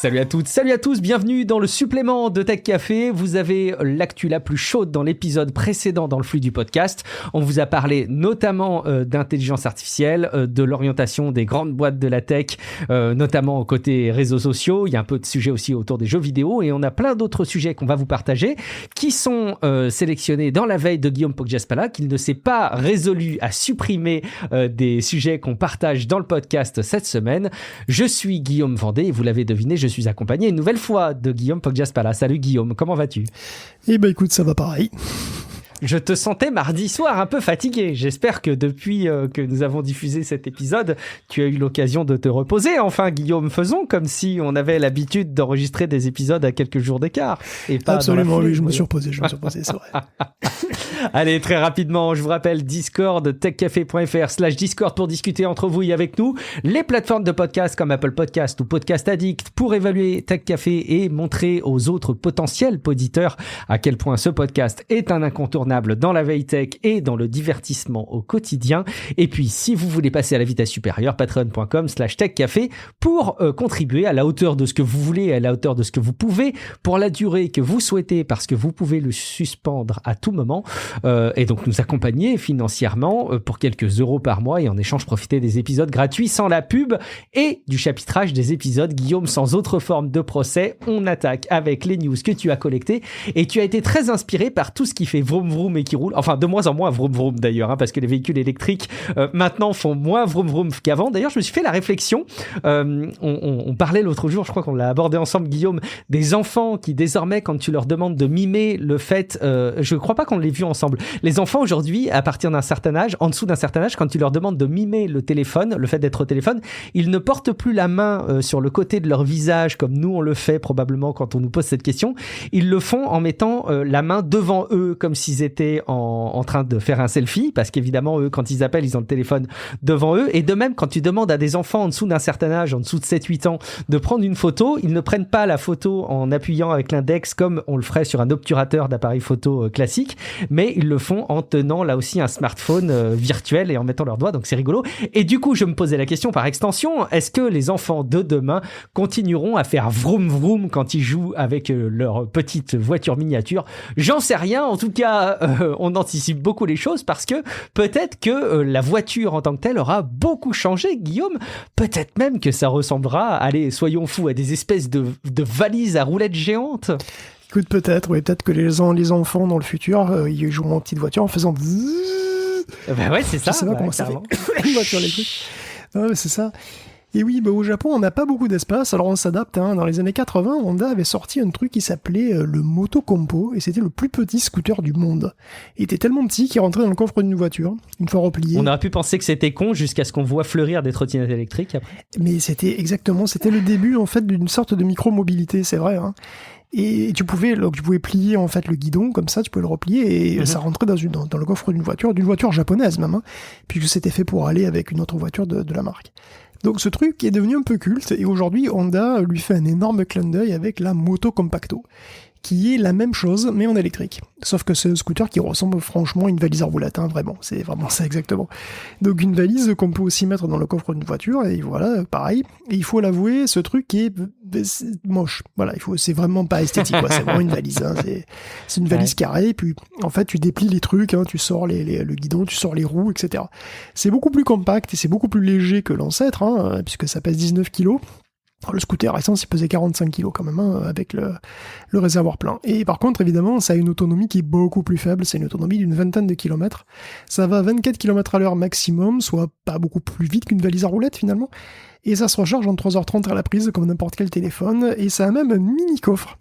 Salut à toutes, salut à tous, bienvenue dans le supplément de Tech Café. Vous avez l'actu la plus chaude dans l'épisode précédent dans le flux du podcast. On vous a parlé notamment d'intelligence artificielle, de l'orientation des grandes boîtes de la tech, notamment au côté réseaux sociaux. Il y a un peu de sujets aussi autour des jeux vidéo et on a plein d'autres sujets qu'on va vous partager qui sont sélectionnés dans la veille de Guillaume Poggiaspala, qu'il ne s'est pas résolu à supprimer des sujets qu'on partage dans le podcast cette semaine. Je suis Guillaume Vendée et vous l'avez deviné, je suis accompagné une nouvelle fois de Guillaume Poggiaspala. Salut Guillaume, comment vas-tu ? Eh ben écoute, ça va pareil. Je te sentais mardi soir un peu fatigué. J'espère que depuis que nous avons diffusé cet épisode, tu as eu l'occasion de te reposer. Enfin, Guillaume, faisons comme si on avait l'habitude d'enregistrer des épisodes à quelques jours d'écart. Et pas absolument, oui, je me suis reposé, c'est vrai. Allez, très rapidement, je vous rappelle Discord, techcafé.fr/Discord pour discuter entre vous et avec nous. Les plateformes de podcast comme Apple Podcast ou Podcast Addict pour évaluer Tech Café et montrer aux autres potentiels auditeurs à quel point ce podcast est un incontournable dans la veille tech et dans le divertissement au quotidien. Et puis, si vous voulez passer à la vitesse supérieure, patreon.com/techcafé pour contribuer à la hauteur de ce que vous voulez, à la hauteur de ce que vous pouvez, pour la durée que vous souhaitez, parce que vous pouvez le suspendre à tout moment. Et donc nous accompagner financièrement pour quelques euros par mois et en échange profiter des épisodes gratuits sans la pub et du chapitrage des épisodes. Guillaume, sans autre forme de procès, on attaque avec les news que tu as collectées et tu as été très inspiré par tout ce qui fait vroom vroom et qui roule, enfin de moins en moins vroom vroom d'ailleurs, hein, parce que les véhicules électriques maintenant font moins vroom vroom qu'avant. D'ailleurs je me suis fait la réflexion, on parlait l'autre jour, je crois qu'on l'a abordé ensemble Guillaume, des enfants qui désormais quand tu leur demandes de mimer le fait, je crois pas qu'on l'ait vu ensemble, les enfants aujourd'hui à partir d'un certain âge, en dessous d'un certain âge, quand tu leur demandes de mimer le téléphone, le fait d'être au téléphone, ils ne portent plus la main sur le côté de leur visage comme nous on le fait probablement quand on nous pose cette question, ils le font en mettant la main devant eux comme s'ils étaient en train de faire un selfie, parce qu'évidemment eux quand ils appellent ils ont le téléphone devant eux, et de même quand tu demandes à des enfants en dessous d'un certain âge, en dessous de 7-8 ans de prendre une photo, ils ne prennent pas la photo en appuyant avec l'index comme on le ferait sur un obturateur d'appareil photo classique, mais ils le font en tenant là aussi un smartphone virtuel et en mettant leurs doigts, donc c'est rigolo. Et du coup je me posais la question par extension, est-ce que les enfants de demain continueront à faire vroom vroom quand ils jouent avec leur petite voiture miniature? J'en sais rien, en tout cas on anticipe beaucoup les choses parce que peut-être que la voiture en tant que telle aura beaucoup changé, Guillaume. Peut-être même que ça ressemblera, allez, soyons fous, à des espèces de valises à roulettes géantes. Écoute, peut-être, oui, peut-être que les enfants dans le futur, ils joueront en petite voiture en faisant bah ouais, c'est ça. Je sais pas comment ça fait. Une voiture électrique. Non, mais c'est ça. Et oui, bah au Japon, on n'a pas beaucoup d'espace, alors on s'adapte. Hein. Dans les années 80, Honda avait sorti un truc qui s'appelait le Moto Compo, et c'était le plus petit scooter du monde. Il était tellement petit qu'il rentrait dans le coffre d'une voiture, une fois replié. On aurait pu penser que c'était con jusqu'à ce qu'on voit fleurir des trottinettes électriques après. Mais c'était le début en fait d'une sorte de micro-mobilité, c'est vrai. Hein. Et tu pouvais plier en fait le guidon comme ça, tu pouvais le replier et ça rentrait dans le coffre d'une voiture japonaise même, hein, puisque c'était fait pour aller avec une autre voiture de la marque. Donc ce truc est devenu un peu culte et aujourd'hui Honda lui fait un énorme clin d'œil avec la Moto Compacto, qui est la même chose mais en électrique. Sauf que c'est un scooter qui ressemble franchement à une valise à roulettes, hein, vraiment, c'est vraiment ça exactement. Donc une valise qu'on peut aussi mettre dans le coffre d'une voiture, et voilà, pareil. Et il faut l'avouer, ce truc est moche. Voilà, c'est vraiment pas esthétique, quoi. C'est vraiment une valise. Hein, c'est une valise carrée, puis en fait tu déplies les trucs, hein, tu sors le guidon, tu sors les roues, etc. C'est beaucoup plus compact et c'est beaucoup plus léger que l'ancêtre, hein, puisque ça pèse 19 kilos. Le scooter essence, il pesait 45 kg quand même, hein, avec le réservoir plein. Et par contre, évidemment, ça a une autonomie qui est beaucoup plus faible, c'est une autonomie d'une vingtaine de kilomètres. Ça va à 24 km/h maximum, soit pas beaucoup plus vite qu'une valise à roulettes finalement. Et ça se recharge en 3h30 à la prise, comme n'importe quel téléphone, et ça a même un mini-coffre.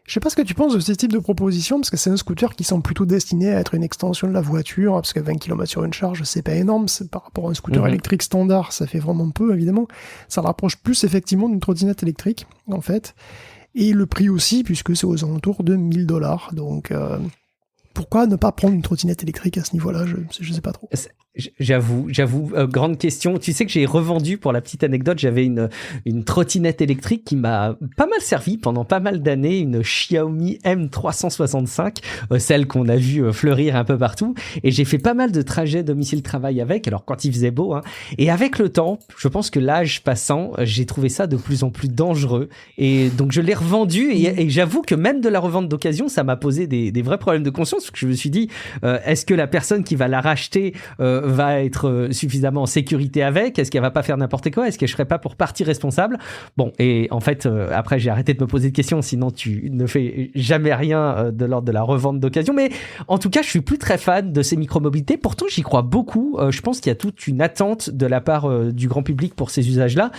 Je sais pas ce que tu penses de ce type de proposition, parce que c'est un scooter qui semble plutôt destiné à être une extension de la voiture, parce que 20 km sur une charge, c'est pas énorme, c'est par rapport à un scooter électrique standard, ça fait vraiment peu, évidemment. Ça rapproche plus, effectivement, d'une trottinette électrique, en fait. Et le prix aussi, puisque c'est aux alentours de $1000. Donc, pourquoi ne pas prendre une trottinette électrique à ce niveau-là? Je sais pas trop. J'avoue, grande question. Tu sais que j'ai revendu, pour la petite anecdote, j'avais une trottinette électrique qui m'a pas mal servi pendant pas mal d'années, une Xiaomi M365, celle qu'on a vu fleurir un peu partout. Et j'ai fait pas mal de trajets domicile-travail avec, alors quand il faisait beau, hein. Et avec le temps, je pense que l'âge passant, j'ai trouvé ça de plus en plus dangereux. Et donc je l'ai revendu et j'avoue que même de la revente d'occasion, ça m'a posé des vrais problèmes de conscience, parce que je me suis dit, est-ce que la personne qui va la racheter va être suffisamment en sécurité avec? Est-ce qu'elle va pas faire n'importe quoi? Est-ce que je serais pas pour partie responsable? Bon, et en fait, après, j'ai arrêté de me poser de questions, sinon tu ne fais jamais rien de l'ordre de la revente d'occasion. Mais en tout cas, je suis plus très fan de ces micromobilités. Pourtant, j'y crois beaucoup. Je pense qu'il y a toute une attente de la part du grand public pour ces usages-là.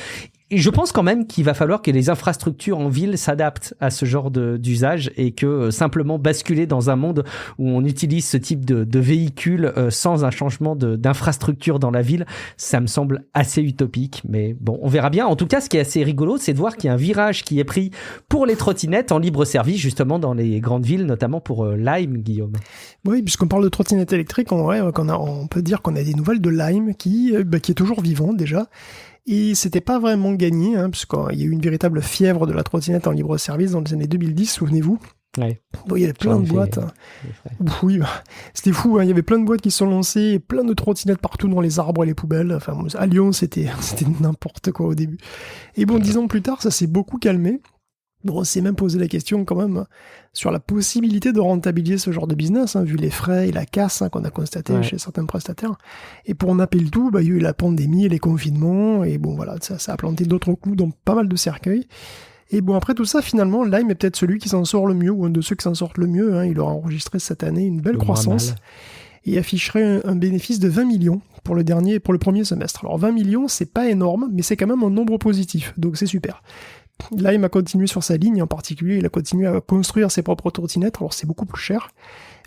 Et je pense quand même qu'il va falloir que les infrastructures en ville s'adaptent à ce genre d'usage et que simplement basculer dans un monde où on utilise ce type de véhicule sans un changement d'infrastructure dans la ville, ça me semble assez utopique. Mais bon, on verra bien. En tout cas, ce qui est assez rigolo, c'est de voir qu'il y a un virage qui est pris pour les trottinettes en libre service, justement dans les grandes villes, notamment pour Lime, Guillaume. Oui, puisqu'on parle de trottinettes électriques, on peut dire qu'on a des nouvelles de Lime qui est toujours vivant déjà. Et c'était pas vraiment gagné, hein, puisqu'il y a eu une véritable fièvre de la trottinette en libre service dans les années 2010, souvenez-vous. Ouais. Bon, il y avait plein de boîtes. Oui, c'était fou, hein. Il y avait plein de boîtes qui se sont lancées, plein de trottinettes partout dans les arbres et les poubelles. Enfin, à Lyon, c'était n'importe quoi au début. Et bon, 10 ans plus tard, ça s'est beaucoup calmé. Bon, on s'est même posé la question quand même sur la possibilité de rentabiliser ce genre de business, hein, vu les frais et la casse qu'on a constaté chez certains prestataires. Et pour en appeler le tout, il y a eu la pandémie et les confinements, et bon voilà, ça a planté d'autres clous dans pas mal de cercueils. Et bon, après tout ça, finalement, Lime est peut-être celui qui s'en sort le mieux, ou un de ceux qui s'en sortent le mieux, hein. Il aura enregistré cette année une belle croissance, et afficherait un bénéfice de 20 millions pour le premier semestre. Alors 20 millions, c'est pas énorme, mais c'est quand même un nombre positif, donc c'est super. Lime a continué sur sa ligne, en particulier, il a continué à construire ses propres trottinettes, alors c'est beaucoup plus cher,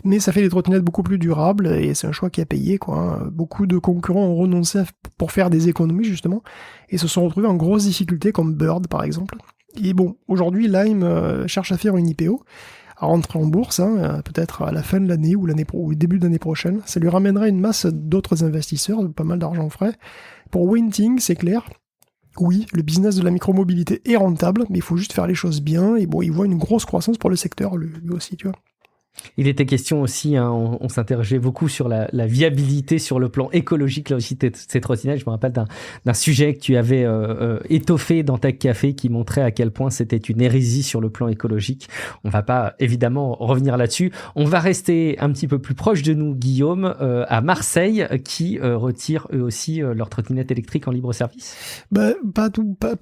mais ça fait des trottinettes beaucoup plus durables, et c'est un choix qui a payé, quoi, hein. Beaucoup de concurrents ont renoncé pour faire des économies, justement, et se sont retrouvés en grosses difficultés, comme Bird, par exemple. Et bon, aujourd'hui, Lime cherche à faire une IPO, à rentrer en bourse, hein, peut-être à la fin de l'année ou au début de l'année prochaine. Ça lui ramènera une masse d'autres investisseurs, pas mal d'argent frais. Pour Winting, c'est clair. Oui, le business de la micromobilité est rentable, mais il faut juste faire les choses bien, et bon, il voit une grosse croissance pour le secteur, lui aussi, tu vois. Il était question aussi, hein, on s'interrogeait beaucoup sur la viabilité sur le plan écologique, là aussi, ces trottinettes. Je me rappelle d'un sujet que tu avais étoffé dans Tech Café qui montrait à quel point c'était une hérésie sur le plan écologique. On va pas évidemment revenir là-dessus. On va rester un petit peu plus proche de nous, Guillaume, à Marseille, qui retire eux aussi leurs trottinettes électriques en libre service. Pas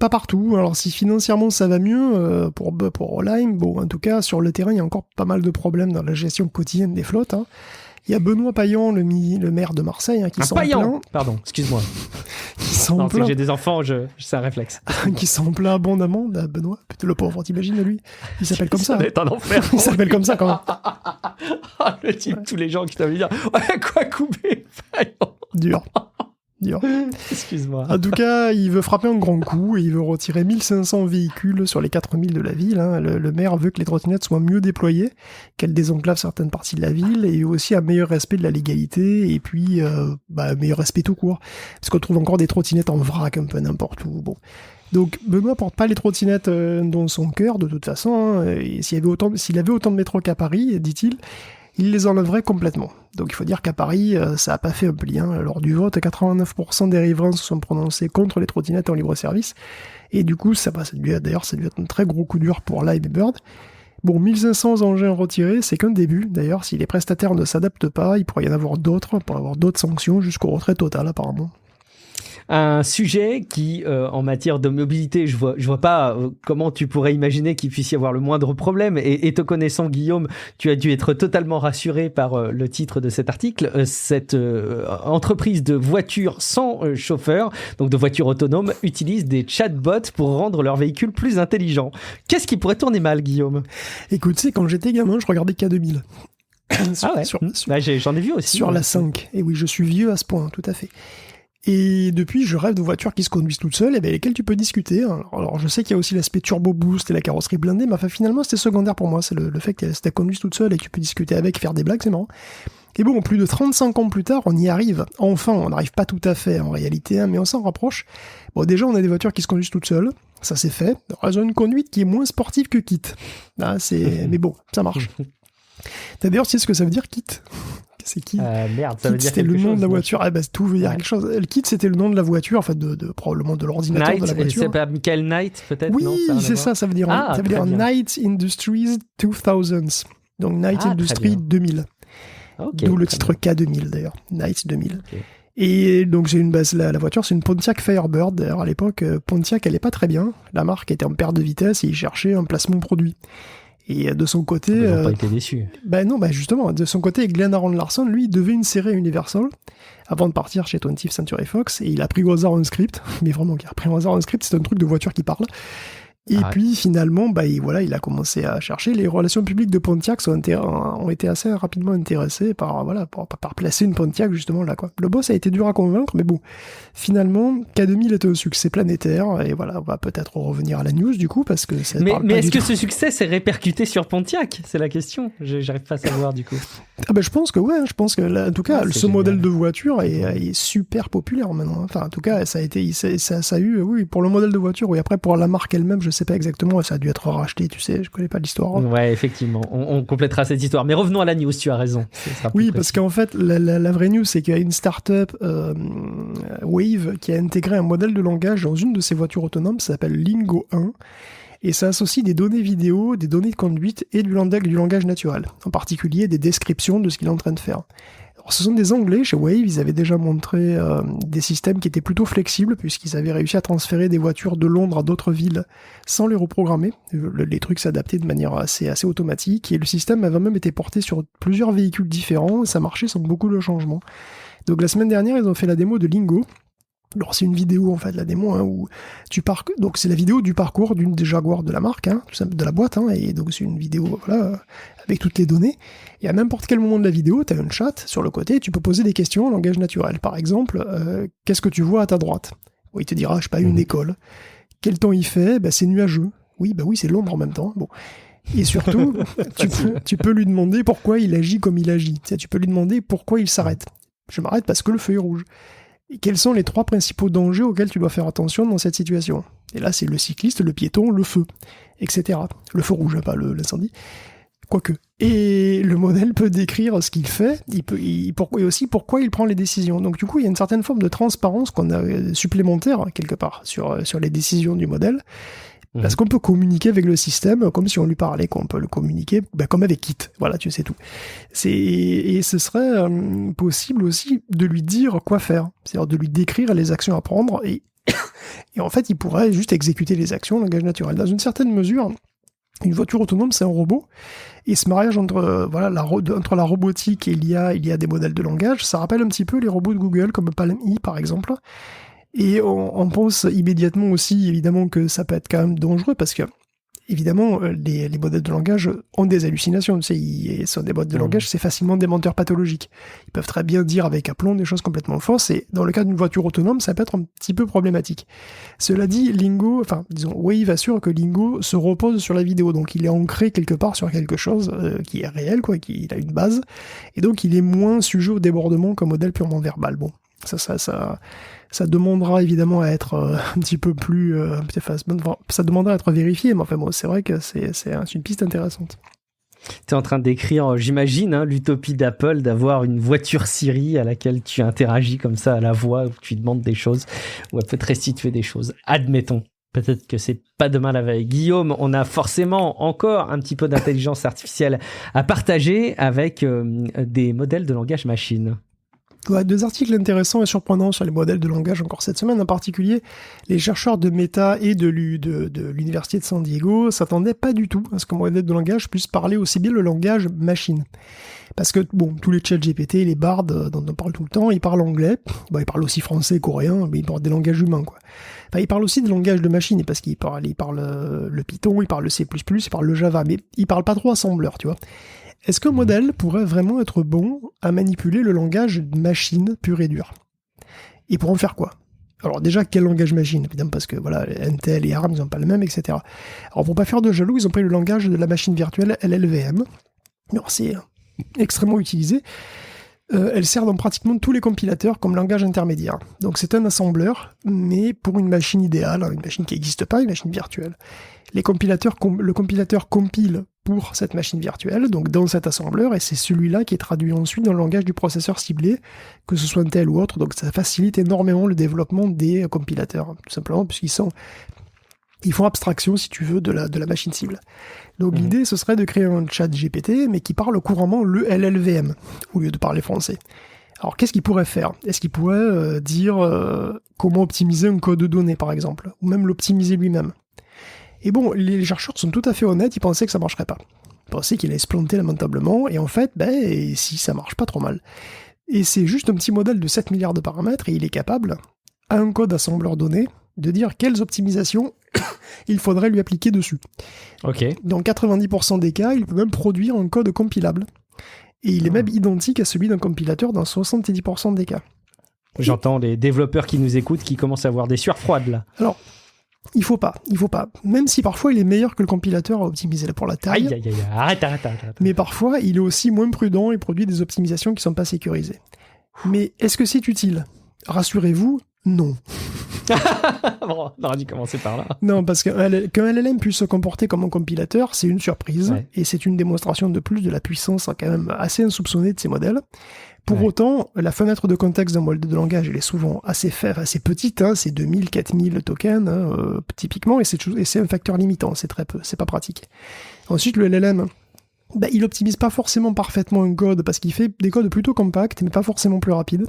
partout. Alors si financièrement ça va mieux pour Lime, bon, en tout cas sur le terrain il y a encore pas mal de problèmes dans la gestion quotidienne des flottes, hein. Il y a Benoît Payan, le maire de Marseille, hein, qui s'en plaint. Pardon, excuse-moi. Non, c'est que j'ai des enfants, c'est un réflexe. Qui s'en plaint abondamment, Benoît. Putain, le pauvre, t'imagines, lui? Il s'appelle comme ça. C'est un enfer. Il s'appelle comme ça, quand même. Le type, tous les gens qui t'avaient dit, ouais, quoi couper, Payan. Dur. Excuse-moi. En tout cas, il veut frapper un grand coup et il veut retirer 1500 véhicules sur les 4000 de la ville, hein. Le maire veut que les trottinettes soient mieux déployées, qu'elles désenclavent certaines parties de la ville, et aussi un meilleur respect de la légalité, et puis un meilleur respect tout court. Parce qu'on trouve encore des trottinettes en vrac un peu n'importe où. Bon. Donc Benoît porte pas les trottinettes dans son cœur, de toute façon, hein. Et s'il avait autant de métro qu'à Paris, dit-il, il les enlèverait complètement. Donc il faut dire qu'à Paris, ça n'a pas fait un pli, hein. Lors du vote, 89% des riverains se sont prononcés contre les trottinettes en libre service. Et du coup, ça a dû être un très gros coup dur pour Lime et Bird. Bon, 1500 engins retirés, c'est qu'un début. D'ailleurs, si les prestataires ne s'adaptent pas, il pourrait y en avoir d'autres, pour avoir d'autres sanctions jusqu'au retrait total apparemment. Un sujet qui, en matière de mobilité, je vois pas comment tu pourrais imaginer qu'il puisse y avoir le moindre problème. Et te connaissant, Guillaume, tu as dû être totalement rassuré par le titre de cet article. Cette entreprise de voitures sans chauffeur, donc de voitures autonomes, utilise des chatbots pour rendre leurs véhicules plus intelligents. Qu'est-ce qui pourrait tourner mal, Guillaume ? Écoute, tu sais, quand j'étais gamin, je regardais K2000. J'en ai vu aussi. Sur la 5. Et oui, je suis vieux à ce point, tout à fait. Et depuis, je rêve de voitures qui se conduisent toutes seules et avec lesquelles tu peux discuter. Alors je sais qu'il y a aussi l'aspect turbo boost et la carrosserie blindée, mais enfin, finalement, c'était secondaire pour moi. C'est le fait qu'elles se conduisent toutes seules et que tu peux discuter avec, faire des blagues, c'est marrant. Et bon, plus de 35 ans plus tard, on y arrive. Enfin, on n'arrive pas tout à fait en réalité, hein, mais on s'en rapproche. Bon, déjà, on a des voitures qui se conduisent toutes seules. Ça, c'est fait. Alors, elles ont une conduite qui est moins sportive que Kit. Ah, mais bon, ça marche. T'as d'ailleurs, tu sais ce que ça veut dire, Kit? C'est Kit. Merde, ça Kit, veut dire c'était quelque le nom chose, de la moi. voiture. Ah bah tout veut dire quelque chose. Le Kit, c'était le nom de la voiture, en fait, probablement de l'ordinateur Knight, de la voiture. c'est pas Michael Knight, peut-être? Oui, Non, ça a rien à c'est voir. ça. Ça veut dire très bien. Knight Industries 2000s. Donc Knight Ah, très Industries bien. 2000. Ok, D'où le très titre bien. K2000 d'ailleurs. Knight 2000. Ok. Et donc j'ai une base, la voiture, c'est une Pontiac Firebird. D'ailleurs à l'époque, Pontiac, elle est pas très bien. La marque était en perte de vitesse et ils cherchaient un placement produit. Et de son côté, Ils n'ont pas été déçus. non, justement, de son côté, Glenn Aaron Larson, lui, il devait insérer Universal avant de partir chez 20th Century Fox, et il a pris au hasard un script, mais vraiment, il a pris au hasard un script, c'est un truc de voiture qui parle. Et puis finalement, il a commencé à chercher. Les relations publiques de Pontiac ont été assez rapidement intéressées par placer une Pontiac justement là, quoi. Le boss a été dur à convaincre, mais bon, finalement, K2000 est un succès planétaire, et voilà, on va peut-être revenir à la news du coup, parce que ça Mais parle pas est-ce du que tout. ce succès s'est répercuté sur Pontiac? C'est la question. J'arrive pas à savoir du coup. Ah je pense que ouais, je pense que là, en tout cas, Ah, c'est ce génial. modèle de voiture est super populaire maintenant. Enfin, en tout cas, ça a eu, oui, pour le modèle de voiture, oui. Après, pour la marque elle-même, je sais pas exactement, ça a dû être racheté, tu sais, je connais pas l'histoire. Ouais, effectivement. On complétera cette histoire. Mais revenons à la news, tu as raison. Ce sera plus Oui, précis. parce qu'en fait, la vraie news, c'est qu'il y a une start-up Wave qui a intégré un modèle de langage dans une de ses voitures autonomes, ça s'appelle Lingo 1, et ça associe des données vidéo, des données de conduite et du langage naturel, en particulier des descriptions de ce qu'il est en train de faire. Alors, ce sont des Anglais, chez Wave, ils avaient déjà montré des systèmes qui étaient plutôt flexibles, puisqu'ils avaient réussi à transférer des voitures de Londres à d'autres villes sans les reprogrammer. Les trucs s'adaptaient de manière assez automatique, et le système avait même été porté sur plusieurs véhicules différents, et ça marchait sans beaucoup de changements. Donc la semaine dernière, ils ont fait la démo de Lingo. Alors c'est une vidéo en fait, la démo, hein, où donc c'est la vidéo du parcours d'une des Jaguars de la marque, hein, de la boîte, hein, et donc c'est une vidéo, voilà, avec toutes les données. Et à n'importe quel moment de la vidéo, tu as un chat sur le côté, tu peux poser des questions en langage naturel. Par exemple, qu'est-ce que tu vois à ta droite? Bon, il te dira, je sais pas, une école. Quel temps il fait? C'est nuageux. Oui, c'est Londres en même temps. Bon. Et surtout, tu peux lui demander pourquoi il agit comme il agit. Tu peux lui demander pourquoi il s'arrête. Je m'arrête parce que le feu est rouge. Et quels sont les 3 principaux dangers auxquels tu dois faire attention dans cette situation? Et là, c'est le cycliste, le piéton, le feu, etc. Le feu rouge, pas l'incendie. Quoique. Et le modèle peut décrire ce qu'il fait, et aussi pourquoi il prend les décisions. Donc du coup, il y a une certaine forme de transparence qu'on a supplémentaire, quelque part, sur les décisions du modèle. Parce qu'on peut communiquer avec le système comme si on lui parlait, qu'on peut le communiquer comme avec Kit. Voilà, tu sais tout. Et ce serait possible aussi de lui dire quoi faire. C'est-à-dire de lui décrire les actions à prendre et en fait, il pourrait juste exécuter les actions en langage naturel. Dans une certaine mesure, une voiture autonome, c'est un robot. Et ce mariage entre la robotique et l'IA, il y a des modèles de langage. Ça rappelle un petit peu les robots de Google, comme Palm-E par exemple. Et on pense immédiatement aussi, évidemment, que ça peut être quand même dangereux, parce que, évidemment, les modèles de langage ont des hallucinations. Tu sais, ils sont des modèles de langage, c'est facilement des menteurs pathologiques. Ils peuvent très bien dire avec aplomb des choses complètement fausses, et dans le cas d'une voiture autonome, ça peut être un petit peu problématique. Cela dit, Wave assure que Lingo se repose sur la vidéo, donc il est ancré quelque part sur quelque chose qui est réel, quoi, qui a une base, et donc il est moins sujet au débordement qu'un modèle purement verbal. Bon, ça demandera évidemment à être un petit peu plus... ça demandera à être vérifié, mais enfin bon, c'est vrai que c'est une piste intéressante. Tu es en train de décrire, j'imagine, l'utopie d'Apple d'avoir une voiture Siri à laquelle tu interagis comme ça à la voix, où tu demandes des choses, où elle peut te restituer des choses. Admettons. Peut-être que c'est pas demain la veille. Guillaume, on a forcément encore un petit peu d'intelligence artificielle à partager avec des modèles de langage machine. Ouais, 2 articles intéressants et surprenants sur les modèles de langage encore cette semaine. En particulier, les chercheurs de Meta et de l'Université de San Diego s'attendaient pas du tout à ce qu'un modèle de langage puisse parler aussi bien le langage machine. Parce que, bon, tous les chats GPT, les bards dont on parle tout le temps, ils parlent anglais. Bon, ils parlent aussi français, coréen, mais ils parlent des langages humains, quoi. Enfin, ils parlent aussi des langages de machine, parce qu'ils parlent le Python, ils parlent le C++, ils parlent le Java, mais ils parlent pas trop assembleur, tu vois. Est-ce qu'un modèle pourrait vraiment être bon à manipuler le langage machine pur et dur? Et pour en faire quoi? Alors déjà, quel langage machine? Évidemment, parce que voilà, Intel et ARM, ils n'ont pas le même, etc. Alors pour pas faire de jaloux, ils ont pris le langage de la machine virtuelle LLVM. Alors c'est extrêmement utilisé. Elle sert dans pratiquement tous les compilateurs comme langage intermédiaire. Donc c'est un assembleur, mais pour une machine idéale, une machine qui n'existe pas, une machine virtuelle. Le compilateur compile pour cette machine virtuelle, donc dans cet assembleur, et c'est celui-là qui est traduit ensuite dans le langage du processeur ciblé, que ce soit Intel ou autre, donc ça facilite énormément le développement des compilateurs, tout simplement, puisqu'ils font abstraction, si tu veux, de la machine cible. Donc l'idée, ce serait de créer un chat GPT, mais qui parle couramment le LLVM, au lieu de parler français. Alors qu'est-ce qu'il pourrait faire? Est-ce qu'il pourrait dire comment optimiser un code de données, par exemple, ou même l'optimiser lui-même? Et bon, les chercheurs sont tout à fait honnêtes, ils pensaient que ça marcherait pas. Ils pensaient qu'il allait se planter lamentablement, et en fait, si ça marche pas trop mal. Et c'est juste un petit modèle de 7 milliards de paramètres, et il est capable, à un code assembleur donné, de dire quelles optimisations il faudrait lui appliquer dessus. Ok. Dans 90% des cas, il peut même produire un code compilable. Et il est même identique à celui d'un compilateur dans 70% des cas. J'entends les développeurs qui nous écoutent qui commencent à avoir des sueurs froides, là. Alors, il faut pas. Même si parfois il est meilleur que le compilateur à optimiser pour la taille. Aïe, arrête. Mais parfois, il est aussi moins prudent et produit des optimisations qui sont pas sécurisées. Mais est-ce que c'est utile? Rassurez-vous, non. Bon, on aurait dû commencer par là. Non, parce qu'un LLM puisse se comporter comme un compilateur, c'est une surprise, ouais. Et c'est une démonstration de plus de la puissance quand même assez insoupçonnée de ces modèles. Pour autant, la fenêtre de contexte d'un modèle de langage, elle est souvent assez petite, c'est 2000, 4000 tokens, typiquement, et c'est un facteur limitant, c'est très peu, c'est pas pratique. Ensuite, le LLM, il optimise pas forcément parfaitement un code, parce qu'il fait des codes plutôt compacts, mais pas forcément plus rapides.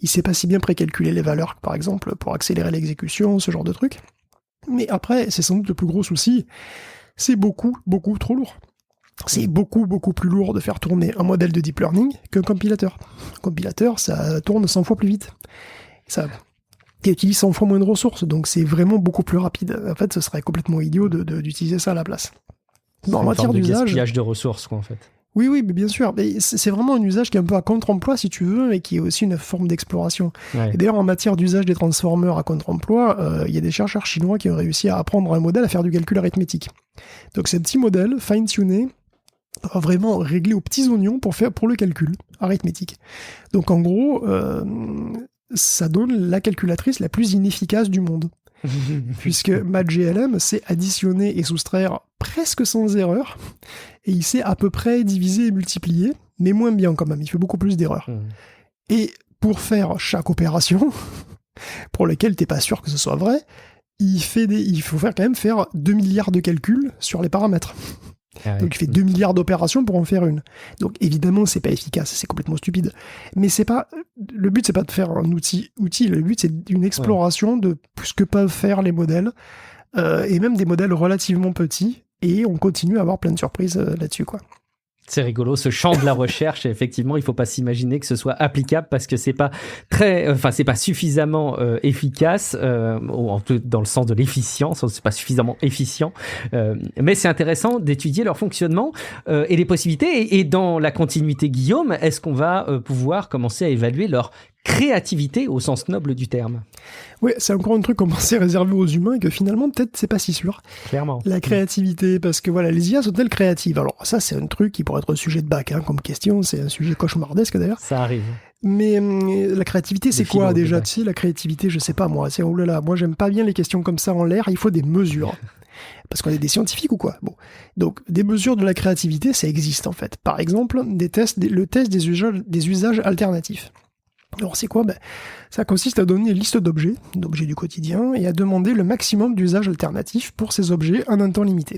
Il sait pas si bien précalculer les valeurs, par exemple, pour accélérer l'exécution, ce genre de truc. Mais après, c'est sans doute le plus gros souci, c'est beaucoup trop lourd. C'est beaucoup plus lourd de faire tourner un modèle de deep learning qu'un compilateur. Un compilateur, ça tourne 100 fois plus vite. Ça utilise 100 fois moins de ressources, donc c'est vraiment beaucoup plus rapide. En fait, ce serait complètement idiot d'utiliser ça à la place. En matière d'usage, gaspillage de ressources, quoi, en fait. Oui, mais bien sûr. Mais c'est vraiment un usage qui est un peu à contre-emploi, si tu veux, mais qui est aussi une forme d'exploration. Ouais. Et d'ailleurs, en matière d'usage des transformers à contre-emploi, il y a des chercheurs chinois qui ont réussi à apprendre à un modèle à faire du calcul arithmétique. Donc c'est un petit modèle fine-tuné, vraiment réglé aux petits oignons pour le calcul arithmétique. Donc en gros, ça donne la calculatrice la plus inefficace du monde. Puisque MathGLM sait additionner et soustraire presque sans erreur, et il sait à peu près diviser et multiplier, mais moins bien quand même, il fait beaucoup plus d'erreurs. Et pour faire chaque opération, pour laquelle t'es pas sûr que ce soit vrai, il faut quand même faire 2 milliards de calculs sur les paramètres. Donc il fait 2 milliards d'opérations pour en faire une. Donc évidemment c'est pas efficace, c'est complètement stupide. Mais le but c'est pas de faire un outil, le but c'est une exploration de ce que peuvent faire les modèles, et même des modèles relativement petits, et on continue à avoir plein de surprises là-dessus, quoi. C'est rigolo, ce champ de la recherche, effectivement, il faut pas s'imaginer que ce soit applicable parce que c'est pas suffisamment efficace, dans le sens de l'efficience, c'est pas suffisamment efficient, mais c'est intéressant d'étudier leur fonctionnement et les possibilités. Et dans la continuité, Guillaume, est-ce qu'on va pouvoir commencer à évaluer leur créativité au sens noble du terme? Oui, c'est encore un truc qu'on pensait réservé aux humains et que finalement, peut-être, c'est pas si sûr. Clairement. La créativité, parce que voilà, les IA sont-elles créatives? Alors ça, c'est un truc qui pourrait être sujet de bac, comme question, c'est un sujet cauchemardesque d'ailleurs. Ça arrive. Mais la créativité, c'est quoi déjà? Tu sais, la créativité, je sais pas moi, c'est oh là là, moi j'aime pas bien les questions comme ça en l'air, il faut des mesures. Parce qu'on est des scientifiques ou quoi? Bon. Donc, des mesures de la créativité, ça existe en fait. Par exemple, le test des usages alternatifs. Alors c'est quoi? Ça consiste à donner une liste d'objets du quotidien, et à demander le maximum d'usages alternatifs pour ces objets en un temps limité.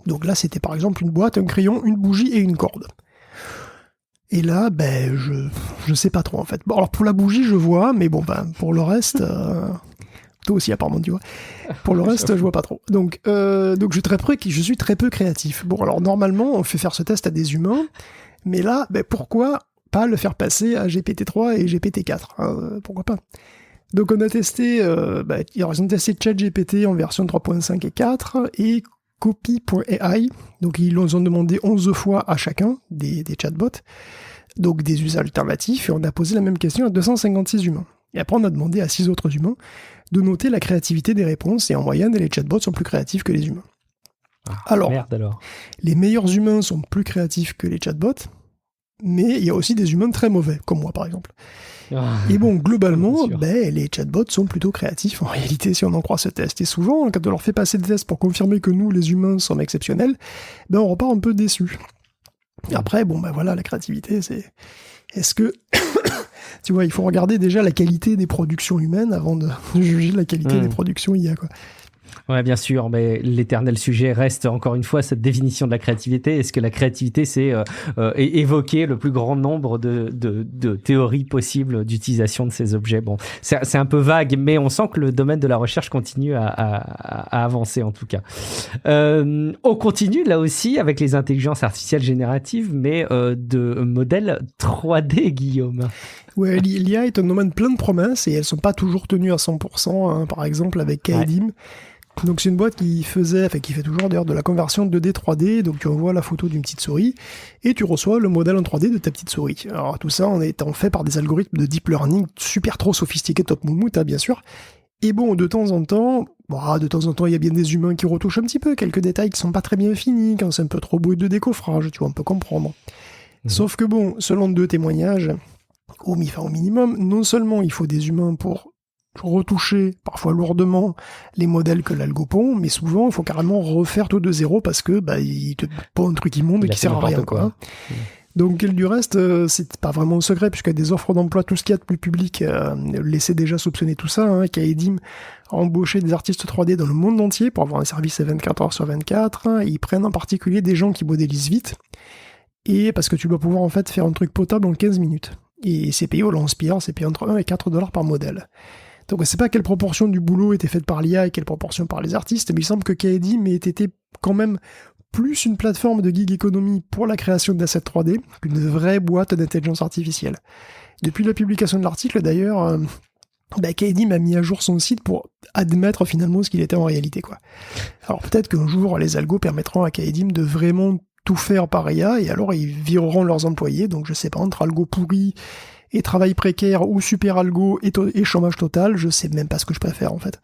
Donc là, c'était par exemple une boîte, un crayon, une bougie et une corde. Et là, je sais pas trop en fait. Bon, alors pour la bougie, je vois, mais bon, pour le reste... Toi aussi, apparemment, tu vois. Pour le reste, je vois pas trop. Donc je suis très peu créatif. Bon, alors normalement, on fait faire ce test à des humains, mais là, pourquoi pas le faire passer à GPT-3 et GPT-4, pourquoi pas. Donc on a testé, ils ont testé ChatGPT en version 3.5 et 4 et Copy.ai, donc ils nous ont demandé 11 fois à chacun des chatbots, donc des usages alternatifs, et on a posé la même question à 256 humains. Et après, on a demandé à 6 autres humains de noter la créativité des réponses, et en moyenne, les chatbots sont plus créatifs que les humains. Alors, les meilleurs humains sont plus créatifs que les chatbots, mais il y a aussi des humains très mauvais, comme moi par exemple. Et bon, globalement, les chatbots sont plutôt créatifs en réalité, si on en croit ce test. Et souvent, quand on leur fait passer le test pour confirmer que nous, les humains, sommes exceptionnels, on repart un peu déçus. Après, voilà, la créativité, c'est... Est-ce que... Tu vois, il faut regarder déjà la qualité des productions humaines avant de juger la qualité des productions IA, quoi. Ouais, bien sûr, mais l'éternel sujet reste encore une fois cette définition de la créativité. Est-ce que la créativité, c'est évoquer le plus grand nombre de théories possibles d'utilisation de ces objets? Bon, c'est un peu vague, mais on sent que le domaine de la recherche continue à avancer en tout cas. On continue là aussi avec les intelligences artificielles génératives, mais de modèles 3D, Guillaume. Ouais, l'IA est un domaine plein de promesses et elles sont pas toujours tenues à 100%, hein, par exemple avec Kaedim. Donc c'est une boîte qui fait toujours d'ailleurs de la conversion 2D 3D, donc tu envoies la photo d'une petite souris et tu reçois le modèle en 3D de ta petite souris. Alors tout ça en étant fait par des algorithmes de deep learning super trop sophistiqués, top moumoute, hein, bien sûr. Et bon, de temps en temps, il y a bien des humains qui retouchent un petit peu, quelques détails qui sont pas très bien finis, quand c'est un peu trop beau de décoffrage, tu vois, on peut comprendre. Sauf que bon, selon 2 témoignages, au minimum, non seulement il faut des humains pour retoucher, parfois lourdement, les modèles que l'algo pond, mais souvent, il faut carrément refaire tout de zéro parce que il te pond un truc immonde qui sert à rien, quoi. Donc, du reste, c'est pas vraiment un secret, puisqu'il y a des offres d'emploi, tout ce qu'il y a de plus public laissait déjà soupçonner tout ça, hein, Kaedim a embauché des artistes 3D dans le monde entier pour avoir un service à 24 heures sur 24, hein, ils prennent en particulier des gens qui modélisent vite, et parce que tu dois pouvoir en fait faire un truc potable en 15 minutes. Et c'est payé au lance-pierre, c'est payé entre 1 et 4 $ par modèle. Donc on ne sait pas quelle proportion du boulot était faite par l'IA et quelle proportion par les artistes, mais il semble que Kaedim ait été quand même plus une plateforme de gig economy pour la création d'assets 3D qu'une vraie boîte d'intelligence artificielle. Depuis la publication de l'article d'ailleurs, Kaedim a mis à jour son site pour admettre finalement ce qu'il était en réalité, quoi. Alors peut-être qu'un jour les algos permettront à Kaedim de vraiment tout faire par IA et alors ils vireront leurs employés, donc je sais pas, entre algo pourri et travail précaire ou super algo et chômage total, je sais même pas ce que je préfère en fait.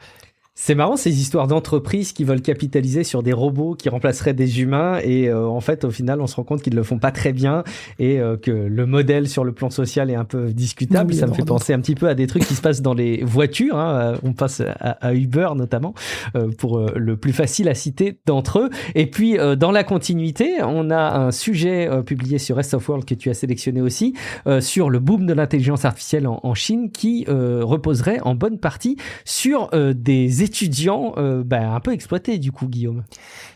C'est marrant ces histoires d'entreprises qui veulent capitaliser sur des robots qui remplaceraient des humains et en fait au final on se rend compte qu'ils le font pas très bien et que le modèle sur le plan social est un peu discutable. Ça me fait penser un petit peu à des trucs qui se passent dans les voitures, hein. On passe à Uber notamment pour le plus facile à citer d'entre eux. Et puis dans la continuité, on a un sujet publié sur Rest of World que tu as sélectionné aussi sur le boom de l'intelligence artificielle en Chine qui reposerait en bonne partie sur des étudiants un peu exploités du coup, Guillaume.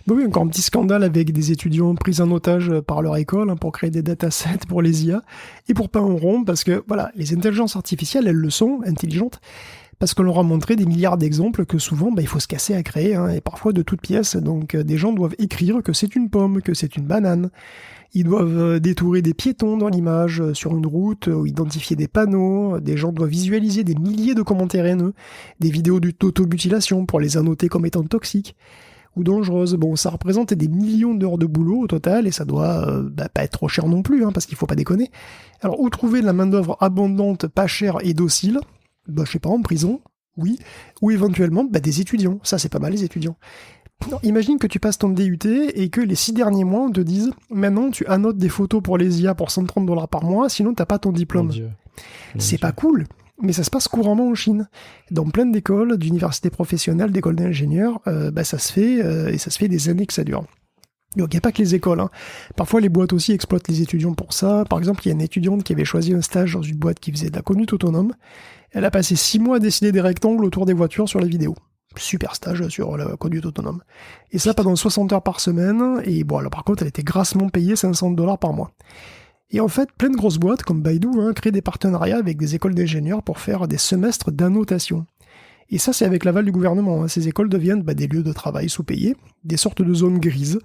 Oui, encore un petit scandale avec des étudiants pris en otage par leur école pour créer des datasets pour les IA et pour peindre en rond parce que voilà, les intelligences artificielles, elles le sont, intelligentes, parce qu'on leur a montré des milliards d'exemples que souvent il faut se casser à créer, hein, et parfois de toutes pièces. Donc des gens doivent écrire que c'est une pomme, que c'est une banane. Ils doivent détourer des piétons dans l'image sur une route, ou identifier des panneaux. Des gens doivent visualiser des milliers de commentaires haineux, des vidéos d'automutilation pour les annoter comme étant toxiques ou dangereuses. Bon, ça représente des millions d'heures de boulot au total, et ça doit pas être trop cher non plus, hein, parce qu'il faut pas déconner. Alors, où trouver de la main-d'œuvre abondante, pas chère et docile? Je sais pas, en prison, oui. Ou éventuellement, des étudiants. Ça, c'est pas mal, les étudiants. Non, imagine que tu passes ton DUT et que les 6 derniers mois, on te dise « Maintenant, tu annotes des photos pour les IA pour 130 $ par mois, sinon t'as pas ton diplôme. » C'est pas cool, mais ça se passe couramment en Chine. Dans plein d'écoles, d'universités professionnelles, d'écoles d'ingénieurs, ça se fait, et ça se fait des années que ça dure. Donc il n'y a pas que les écoles, hein. Parfois les boîtes aussi exploitent les étudiants pour ça. Par exemple, il y a une étudiante qui avait choisi un stage dans une boîte qui faisait de la conduite autonome. Elle a passé 6 mois à dessiner des rectangles autour des voitures sur les vidéos. Super stage sur la conduite autonome. Et ça pendant 60 heures par semaine, et bon, alors par contre, elle était grassement payée 500 $ par mois. Et en fait, plein de grosses boîtes, comme Baidu, créent des partenariats avec des écoles d'ingénieurs pour faire des semestres d'annotation. Et ça, c'est avec l'aval du gouvernement, hein. Ces écoles deviennent des lieux de travail sous-payés, des sortes de zones grises,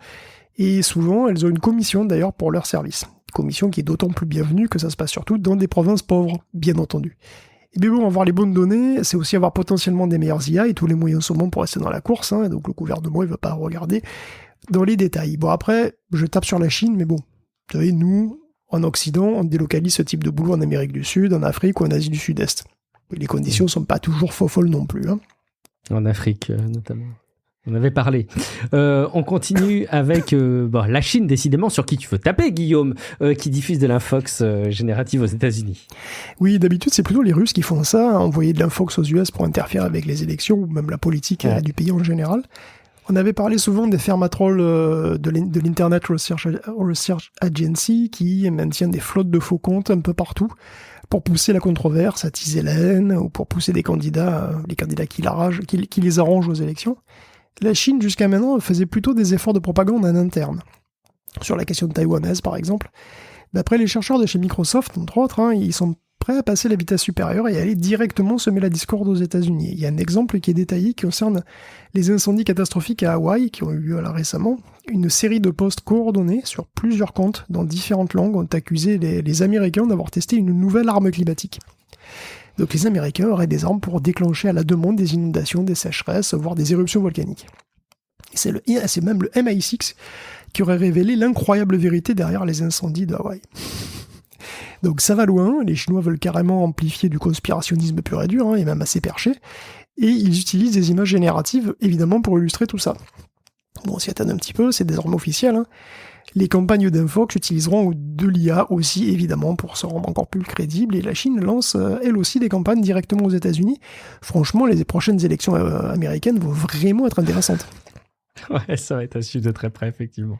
et souvent, elles ont une commission d'ailleurs pour leur service. Commission qui est d'autant plus bienvenue que ça se passe surtout dans des provinces pauvres, bien entendu. Mais bon, avoir les bonnes données, c'est aussi avoir potentiellement des meilleures IA et tous les moyens sont bons pour rester dans la course, hein, donc le gouvernement il veut pas regarder dans les détails. Bon après, je tape sur la Chine, mais bon, vous savez, nous, en Occident, on délocalise ce type de boulot en Amérique du Sud, en Afrique ou en Asie du Sud-Est. Les conditions sont pas toujours folles non plus. Hein. En Afrique, notamment. On avait parlé. On continue avec la Chine, décidément, sur qui tu veux taper, Guillaume, qui diffuse de l'infox générative aux États-Unis. Oui, d'habitude, c'est plutôt les Russes qui font ça, envoyer de l'infox aux US pour interférer avec les élections ou même la politique du pays en général. On avait parlé souvent des Fermatrol de l'Internet Research Agency qui maintiennent des flottes de faux comptes un peu partout pour pousser la controverse, attiser la haine ou pour pousser les candidats qui les arrangent aux élections. La Chine, jusqu'à maintenant, faisait plutôt des efforts de propagande en interne. Sur la question taïwanaise, par exemple. D'après les chercheurs de chez Microsoft, entre autres, ils sont prêts à passer la vitesse supérieure et aller directement semer la discorde aux États-Unis. Il y a un exemple qui est détaillé qui concerne les incendies catastrophiques à Hawaï, qui ont eu lieu là récemment. Une série de posts coordonnés sur plusieurs comptes dans différentes langues ont accusé les Américains d'avoir testé une nouvelle arme climatique. Donc les Américains auraient des armes pour déclencher à la demande des inondations, des sécheresses, voire des éruptions volcaniques. C'est même le MI6 qui aurait révélé l'incroyable vérité derrière les incendies de Hawaï. Donc ça va loin, les Chinois veulent carrément amplifier du conspirationnisme pur et dur, et même assez perché, et ils utilisent des images génératives, évidemment, pour illustrer tout ça. Bon, on s'y attend un petit peu, c'est désormais officiel, Les campagnes d'infox utiliseront de l'IA aussi, évidemment, pour se rendre encore plus crédibles, et la Chine lance, elle aussi, des campagnes directement aux États-Unis. Franchement, les prochaines élections américaines vont vraiment être intéressantes. Ouais, ça va être à suivre de très près, effectivement.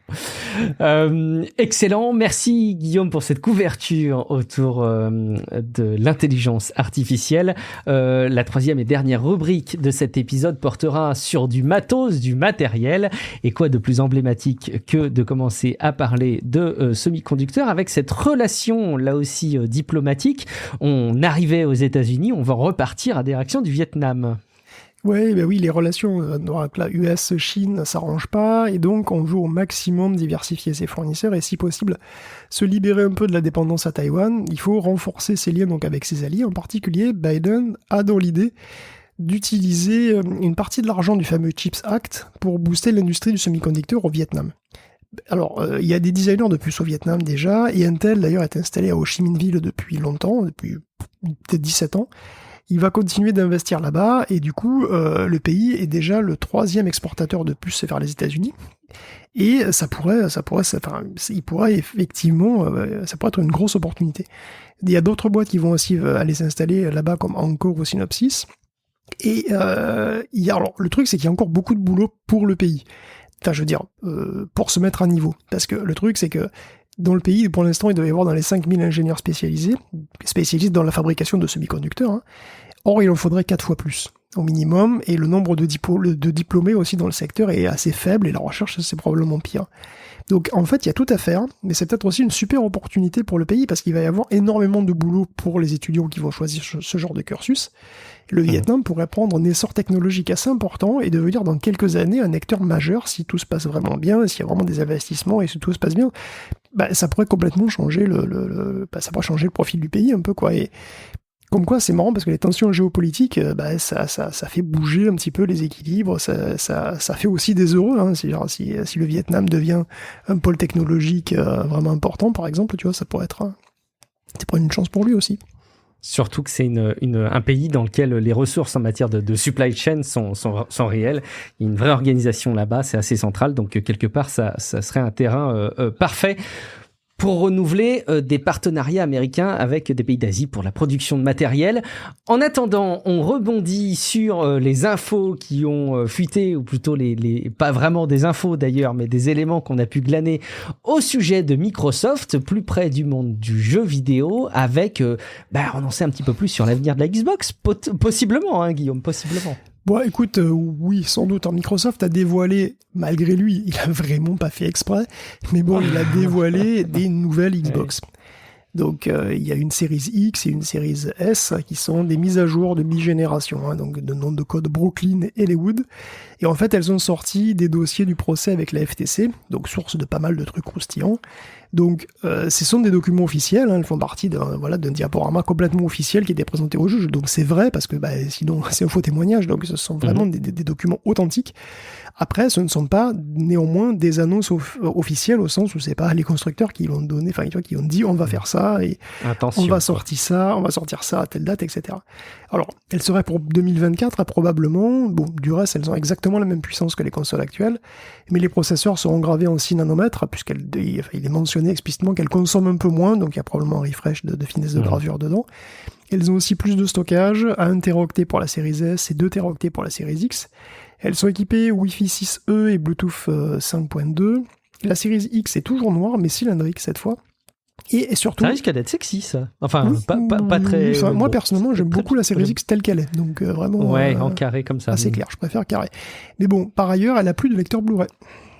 Excellent. Merci, Guillaume, pour cette couverture autour de l'intelligence artificielle. La troisième et dernière rubrique de cet épisode portera sur du matos, du matériel. Et quoi de plus emblématique que de commencer à parler de semi-conducteurs avec cette relation, là aussi, diplomatique. On arrivait aux États-Unis, on va repartir à direction du Vietnam. Oui, les relations la US-Chine ne s'arrangent pas, et donc on veut au maximum diversifier ses fournisseurs, et si possible, se libérer un peu de la dépendance à Taïwan. Il faut renforcer ses liens donc avec ses alliés, en particulier Biden a dans l'idée d'utiliser une partie de l'argent du fameux CHIPS Act pour booster l'industrie du semi-conducteur au Vietnam. Alors, il y a des designers de puces au Vietnam déjà, et Intel d'ailleurs est installé à Ho Chi Minh Ville depuis longtemps, depuis peut-être 17 ans, il va continuer d'investir là-bas, et du coup, le pays est déjà le 3e exportateur de puces vers les États-Unis. Et ça pourrait être une grosse opportunité. Il y a d'autres boîtes qui vont aussi aller s'installer là-bas, comme Encore ou Synopsys. Et alors, le truc, c'est qu'il y a encore beaucoup de boulot pour le pays. Enfin, je veux dire, pour se mettre à niveau. Parce que le truc, c'est que dans le pays, pour l'instant, il doit y avoir dans les 5000 ingénieurs spécialisés dans la fabrication de semi-conducteurs. Or, il en faudrait 4 fois plus, au minimum, et le nombre de diplômés aussi dans le secteur est assez faible, et la recherche, c'est probablement pire. Donc, en fait, il y a tout à faire, mais c'est peut-être aussi une super opportunité pour le pays, parce qu'il va y avoir énormément de boulot pour les étudiants qui vont choisir ce genre de cursus. Le Vietnam pourrait prendre un essor technologique assez important et devenir dans quelques années un acteur majeur si tout se passe vraiment bien, s'il y a vraiment des investissements et si tout se passe bien. Ça pourrait complètement changer ça pourrait changer le profil du pays un peu, quoi. Et comme quoi, c'est marrant parce que les tensions géopolitiques, ça fait bouger un petit peu les équilibres, ça fait aussi des heureux, si le Vietnam devient un pôle technologique vraiment important, par exemple, tu vois, ça pourrait être une chance pour lui aussi. Surtout que c'est un pays dans lequel les ressources en matière de supply chain sont réelles. Il y a une vraie organisation là-bas, c'est assez central. Donc, quelque part, ça serait un terrain parfait pour renouveler des partenariats américains avec des pays d'Asie pour la production de matériel. En attendant, on rebondit sur les infos qui ont fuité, ou plutôt pas vraiment des infos d'ailleurs, mais des éléments qu'on a pu glaner au sujet de Microsoft, plus près du monde du jeu vidéo, avec, on en sait un petit peu plus sur l'avenir de la Xbox, possiblement, Guillaume, possiblement. Bon, écoute, oui, sans doute. Microsoft a dévoilé, malgré lui, il a vraiment pas fait exprès, mais bon, il a dévoilé des nouvelles Xbox. Donc, il y a une série X et une série S qui sont des mises à jour de mi-génération, donc de nom de code Brooklyn et Hollywood. Et en fait, elles ont sorti des dossiers du procès avec la FTC, donc source de pas mal de trucs croustillants. Donc, ce sont des documents officiels, elles font partie d'un diaporama complètement officiel qui était présenté au juge. Donc, c'est vrai, parce que sinon, c'est un faux témoignage, donc ce sont vraiment des documents authentiques. Après, ce ne sont pas néanmoins des annonces officielles au sens où c'est pas les constructeurs qui vont donner, enfin, qui ont dit on va faire ça et Attention, on va sortir ça à telle date, etc. Alors, elles seraient pour 2024 probablement. Bon, du reste, elles ont exactement la même puissance que les consoles actuelles, mais les processeurs seront gravés en 6 nanomètres il est mentionné explicitement qu'elles consomment un peu moins, donc il y a probablement un refresh de finesse de gravure dedans. Elles ont aussi plus de stockage, 1 Teraoctet pour la série S et 2 Teraoctets pour la série X. Elles sont équipées Wi-Fi 6E et Bluetooth 5.2. La série X est toujours noire, mais cylindrique cette fois. Et surtout... Ça risque d'être sexy, ça. Enfin, oui, pas très... Enfin, moi, personnellement, j'aime beaucoup la série X telle qu'elle est. Donc, vraiment... Ouais, en carré comme ça. C'est clair, je préfère carré. Mais bon, par ailleurs, elle a plus de lecteur Blu-ray.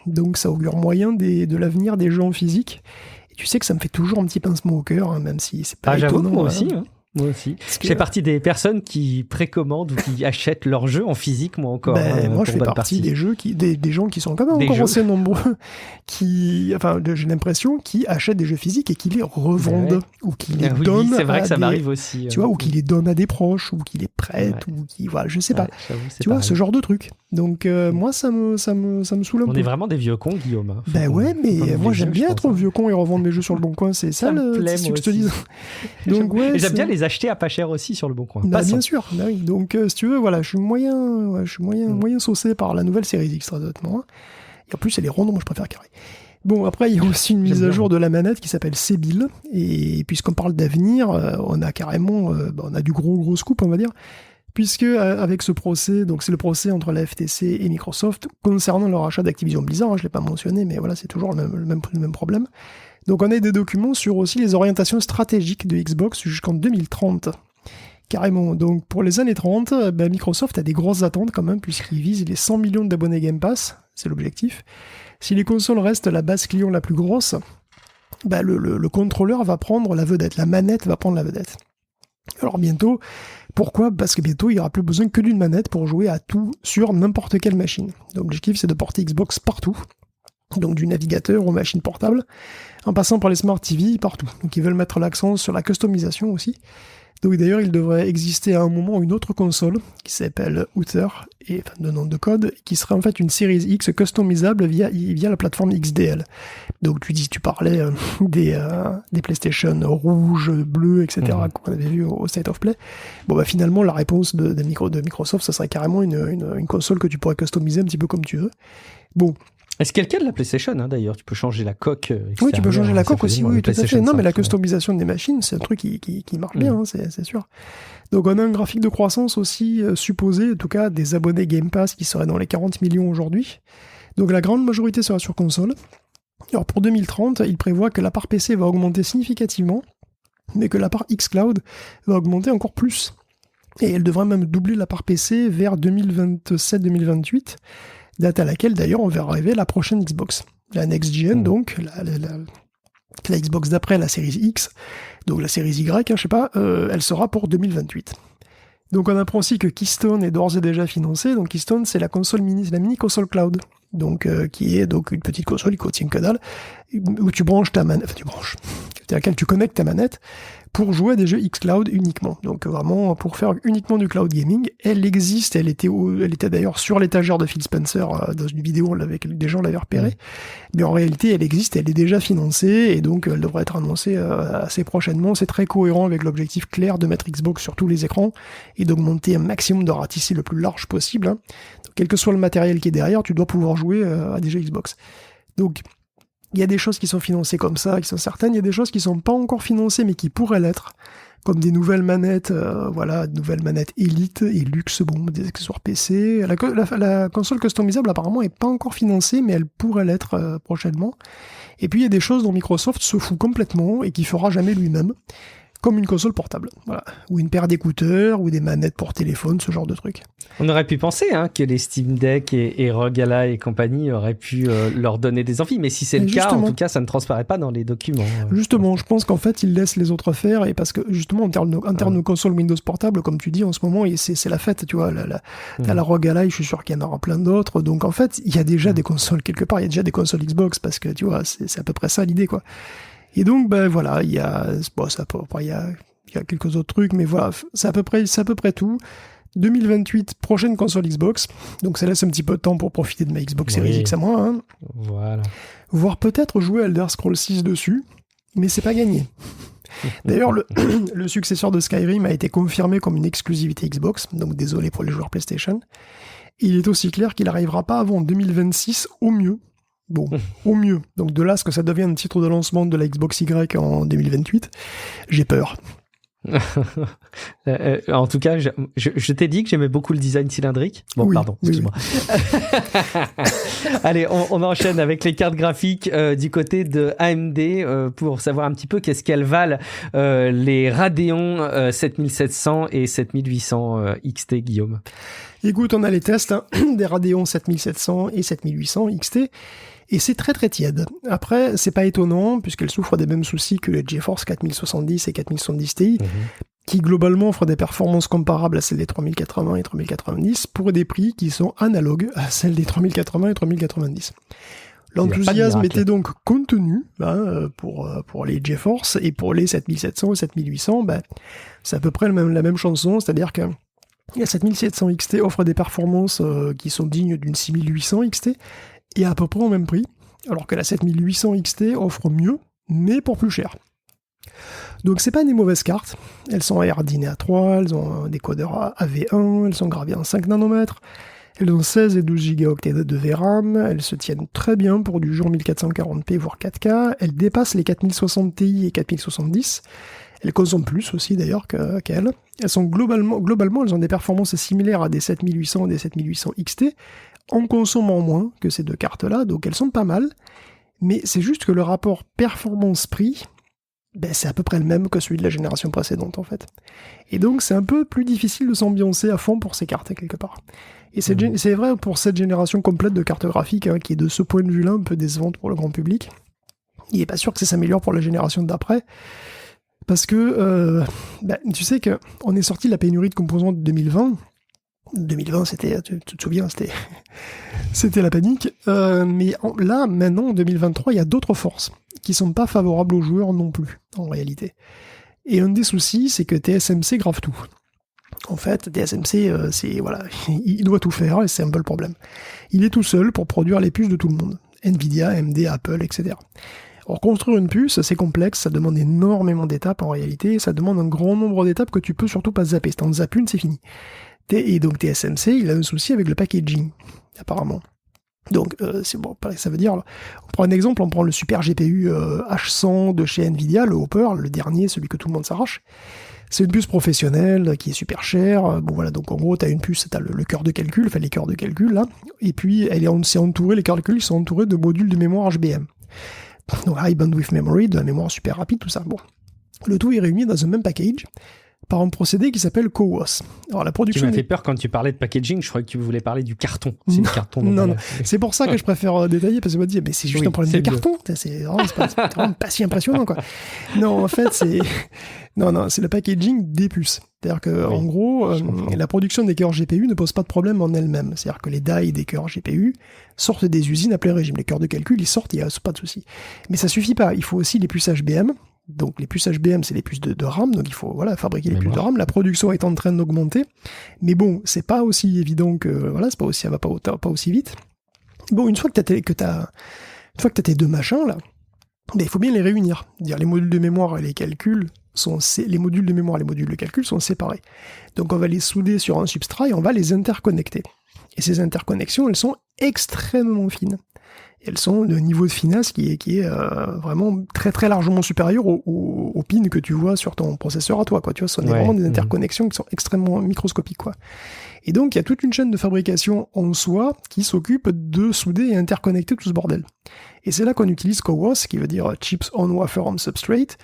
Donc, ça augure moyen de l'avenir des jeux en physique. Et tu sais que ça me fait toujours un petit pincement au cœur, hein, même si c'est pas étonnant. J'avoue, moi aussi, hein. Moi aussi. Je fais partie des personnes qui précommandent ou qui achètent leurs jeux en physique, moi encore. Moi, je fais partie des gens qui sont quand même encore assez nombreux, j'ai l'impression, qui achètent des jeux physiques et qui les revendent ou qui les donnent. Oui, c'est vrai que ça m'arrive aussi. Tu vois, ou qui les donnent à des proches, ou qui les prêtent, ou qui, voilà, je sais pas. Tu vois, ce genre de truc. Donc, moi, ça me saoule un peu. On est vraiment des vieux cons, Guillaume. Ouais, mais moi, j'aime bien être vieux con et revendre mes jeux sur le bon coin. C'est ça, ce que je te dis. Donc, ouais. J'aime bien les acheter à pas cher aussi sur le bon coin. Bien sûr. Oui. Donc, si tu veux, voilà, je suis moyen saucé par la nouvelle série X, honnêtement. Et en plus, elle est ronde, moi, je préfère carré. Bon, après, il y a aussi une mise à jour de la manette qui s'appelle Sébil. Et puisqu'on parle d'avenir, on a carrément, on a du gros scoop, on va dire. Puisque avec ce procès, donc c'est le procès entre la FTC et Microsoft concernant leur achat d'Activision Blizzard, je l'ai pas mentionné, mais voilà, c'est toujours le même problème. Donc on a des documents sur aussi les orientations stratégiques de Xbox jusqu'en 2030. Carrément. Donc pour les années 30, Microsoft a des grosses attentes quand même, puisqu'ils visent les 100 millions d'abonnés Game Pass, c'est l'objectif. Si les consoles restent la base client la plus grosse, le contrôleur va prendre la vedette, la manette va prendre la vedette. Alors bientôt, pourquoi ? Parce que bientôt, il n'y aura plus besoin que d'une manette pour jouer à tout sur n'importe quelle machine. L'objectif, c'est de porter Xbox partout. Donc du navigateur aux machines portables, en passant par les Smart TV partout. Donc ils veulent mettre l'accent sur la customisation aussi. Donc d'ailleurs, il devrait exister à un moment une autre console qui s'appelle Outer, de nom de code, qui serait en fait une Series X customisable via la plateforme XDL. Donc tu parlais des PlayStation rouges, bleues, etc. qu'on avait vu au State of Play. Bon finalement, la réponse de Microsoft, ça serait carrément une console que tu pourrais customiser un petit peu comme tu veux. Bon. Est-ce qu'il y a le cas de la PlayStation, d'ailleurs ? Tu peux changer la coque. Oui, tu peux changer la coque aussi, oui, tout à fait. Non, mais la customisation des machines, c'est un truc qui marche bien, c'est sûr. Donc on a un graphique de croissance aussi supposé, en tout cas, des abonnés Game Pass qui seraient dans les 40 millions aujourd'hui. Donc la grande majorité sera sur console. Alors pour 2030, il prévoit que la part PC va augmenter significativement, mais que la part xCloud va augmenter encore plus. Et elle devrait même doubler la part PC vers 2027-2028. Date à laquelle d'ailleurs on verra arriver la prochaine Xbox. La Next Gen, donc, la Xbox d'après la série X, donc la série Y, je sais pas, elle sera pour 2028. Donc on apprend aussi que Keystone est d'ores et déjà financé. Donc Keystone, c'est la console c'est la mini console cloud, donc qui est donc une petite console qui contient que dalle, où tu branches ta manette, à laquelle tu connectes ta manette pour jouer à des jeux xCloud uniquement. Donc vraiment pour faire uniquement du cloud gaming. Elle existe, elle était d'ailleurs sur l'étagère de Phil Spencer dans une vidéo, des gens l'avaient repérée. Mais en réalité, elle existe, elle est déjà financée et donc elle devrait être annoncée assez prochainement. C'est très cohérent avec l'objectif clair de mettre Xbox sur tous les écrans et d'augmenter un maximum de ratissé le plus large possible. Donc, quel que soit le matériel qui est derrière, tu dois pouvoir jouer à des jeux Xbox. Donc il y a des choses qui sont financées comme ça, qui sont certaines. Il y a des choses qui sont pas encore financées, mais qui pourraient l'être. Comme des nouvelles manettes, nouvelles manettes Elite et Luxe, des accessoires PC. La console customisable, apparemment, est pas encore financée, mais elle pourrait l'être prochainement. Et puis, il y a des choses dont Microsoft se fout complètement et qui fera jamais lui-même. Comme une console portable, voilà. Ou une paire d'écouteurs, ou des manettes pour téléphone, ce genre de truc. On aurait pu penser que les Steam Deck et ROG Ally et compagnie auraient pu leur donner des envies, mais si c'est le cas, en tout cas, ça ne transparaît pas dans les documents. Justement, je pense qu'en fait, ils laissent les autres faire, et parce que justement, en termes de console Windows portable, comme tu dis, en ce moment, c'est la fête, tu vois. T'as la ROG Ally, je suis sûr qu'il y en aura plein d'autres, donc en fait, il y a déjà des consoles quelque part, il y a déjà des consoles Xbox, parce que tu vois, c'est à peu près ça l'idée, quoi. Et donc, voilà, il y a quelques autres trucs, mais voilà, c'est à peu près tout. 2028, prochaine console Xbox. Donc ça laisse un petit peu de temps pour profiter de ma Xbox Series X à moi. Hein. Voilà. Voire peut-être jouer à Elder Scrolls 6 dessus, mais c'est pas gagné. D'ailleurs, le successeur de Skyrim a été confirmé comme une exclusivité Xbox, donc désolé pour les joueurs PlayStation. Il est aussi clair qu'il n'arrivera pas avant 2026 au mieux. Bon, au mieux. Donc de là à ce que ça devienne un titre de lancement de la Xbox Y en 2028, j'ai peur. En tout cas, je t'ai dit que j'aimais beaucoup le design cylindrique. Bon, oui, pardon, excuse-moi. Oui. Allez, on enchaîne avec les cartes graphiques du côté de AMD pour savoir un petit peu qu'est-ce qu'elles valent les Radeon 7700 et 7800 XT, Guillaume. Écoute, on a les tests des Radeon 7700 et 7800 XT. Et c'est très très tiède. Après, c'est pas étonnant, puisqu'elle souffre des mêmes soucis que les GeForce 4070 et 4070 Ti, qui globalement offrent des performances comparables à celles des 3080 et 3090, pour des prix qui sont analogues à celles des 3080 et 3090. L'enthousiasme était donc contenu pour les GeForce, et pour les 7700 et 7800, c'est à peu près la même chanson, c'est-à-dire que la 7700 XT offre des performances qui sont dignes d'une 6800 XT, et à peu près au même prix, alors que la 7800 XT offre mieux, mais pour plus cher. Donc c'est pas des mauvaises cartes, elles sont RDNA 3, elles ont un décodeur AV1, elles sont gravées en 5 nanomètres, elles ont 16 et 12 Go de VRAM, elles se tiennent très bien pour du jeu en 1440p voire 4K, elles dépassent les 4060 Ti et 4070, elles consomment plus aussi d'ailleurs qu'elles. Elles sont globalement, elles ont des performances similaires à des 7800 et des 7800 XT, en consommant moins que ces deux cartes-là, donc elles sont pas mal, mais c'est juste que le rapport performance-prix, c'est à peu près le même que celui de la génération précédente en fait. Et donc c'est un peu plus difficile de s'ambiancer à fond pour ces cartes quelque part. Et c'est vrai pour cette génération complète de cartes graphiques, qui est de ce point de vue-là un peu décevante pour le grand public. Il n'est pas sûr que ça s'améliore pour la génération d'après, parce que tu sais qu'on est sorti de la pénurie de composants de 2020. 2020, c'était, tu te souviens, c'était la panique. Mais là, maintenant, en 2023, il y a d'autres forces qui sont pas favorables aux joueurs non plus, en réalité. Et un des soucis, c'est que TSMC grave tout. En fait, TSMC, il doit tout faire, et c'est un peu le problème. Il est tout seul pour produire les puces de tout le monde. Nvidia, AMD, Apple, etc. Alors, construire une puce, c'est complexe, ça demande énormément d'étapes en réalité, ça demande un grand nombre d'étapes que tu peux surtout pas zapper. Si t'en zappes une, c'est fini. Et donc TSMC, il a un souci avec le packaging, apparemment. Donc, ça veut dire, on prend un exemple, on prend le super GPU H100 de chez Nvidia, le Hopper, le dernier, celui que tout le monde s'arrache. C'est une puce professionnelle qui est super chère. Bon voilà, donc en gros, t'as une puce, t'as le cœur de calcul, enfin les cœurs de calcul là, et puis les cœurs de calcul sont entourés de modules de mémoire HBM. Donc High Bandwidth Memory, de la mémoire super rapide, tout ça. Bon, le tout est réuni dans un même package par un procédé qui s'appelle CoWoS. Alors la production. Tu m'as fait peur quand tu parlais de packaging, je croyais que tu voulais parler du carton. C'est le carton. Non. C'est pour ça que je préfère détailler, parce que je me dis, mais c'est juste un problème de carton. C'est vraiment pas si impressionnant, quoi. Non, en fait, c'est le packaging des puces. C'est-à-dire que, en gros, la production des cœurs GPU ne pose pas de problème en elle-même. C'est-à-dire que les die des cœurs GPU sortent des usines à plein régime. Les cœurs de calcul, ils sortent, il n'y a pas de souci. Mais ça suffit pas. Il faut aussi les puces HBM. Donc les puces HBM, c'est les puces de RAM, donc il faut fabriquer les puces de RAM. La production est en train d'augmenter, mais bon, c'est pas aussi évident que ça va pas aussi vite. Bon, une fois que t'as tes deux machins là, il faut bien les réunir. Dire les modules de mémoire et les calculs les modules de mémoire et les modules de calcul sont séparés. Donc on va les souder sur un substrat et on va les interconnecter. Et ces interconnexions, elles sont extrêmement fines. Elles sont de niveau de finesse qui est vraiment très très largement supérieur aux pins que tu vois sur ton processeur à toi, quoi. Tu vois, ce sont vraiment des interconnexions qui sont extrêmement microscopiques, quoi. Et donc, il y a toute une chaîne de fabrication en soi qui s'occupe de souder et interconnecter tout ce bordel. Et c'est là qu'on utilise CoWoS, qui veut dire Chips on Wafer on Substrate,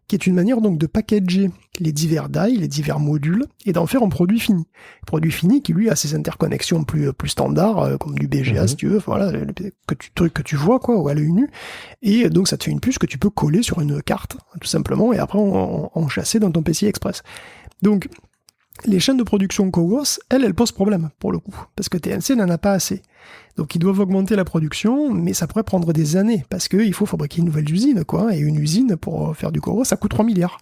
qui est une manière donc de packager les divers die, les divers modules, et d'en faire un produit fini. Produit fini qui, lui, a ses interconnexions plus standards, comme du BGA, si tu veux, voilà, que tu vois, quoi, à l'œil nu. Et donc, ça te fait une puce que tu peux coller sur une carte, tout simplement, et après en chasser dans ton PCI Express. Donc, les chaînes de production CoWoS, elles posent problème, pour le coup, parce que TSMC n'en a pas assez. Donc ils doivent augmenter la production, mais ça pourrait prendre des années, parce qu'il faut fabriquer une nouvelle usine, quoi, et une usine pour faire du CoWoS, ça coûte 3 milliards.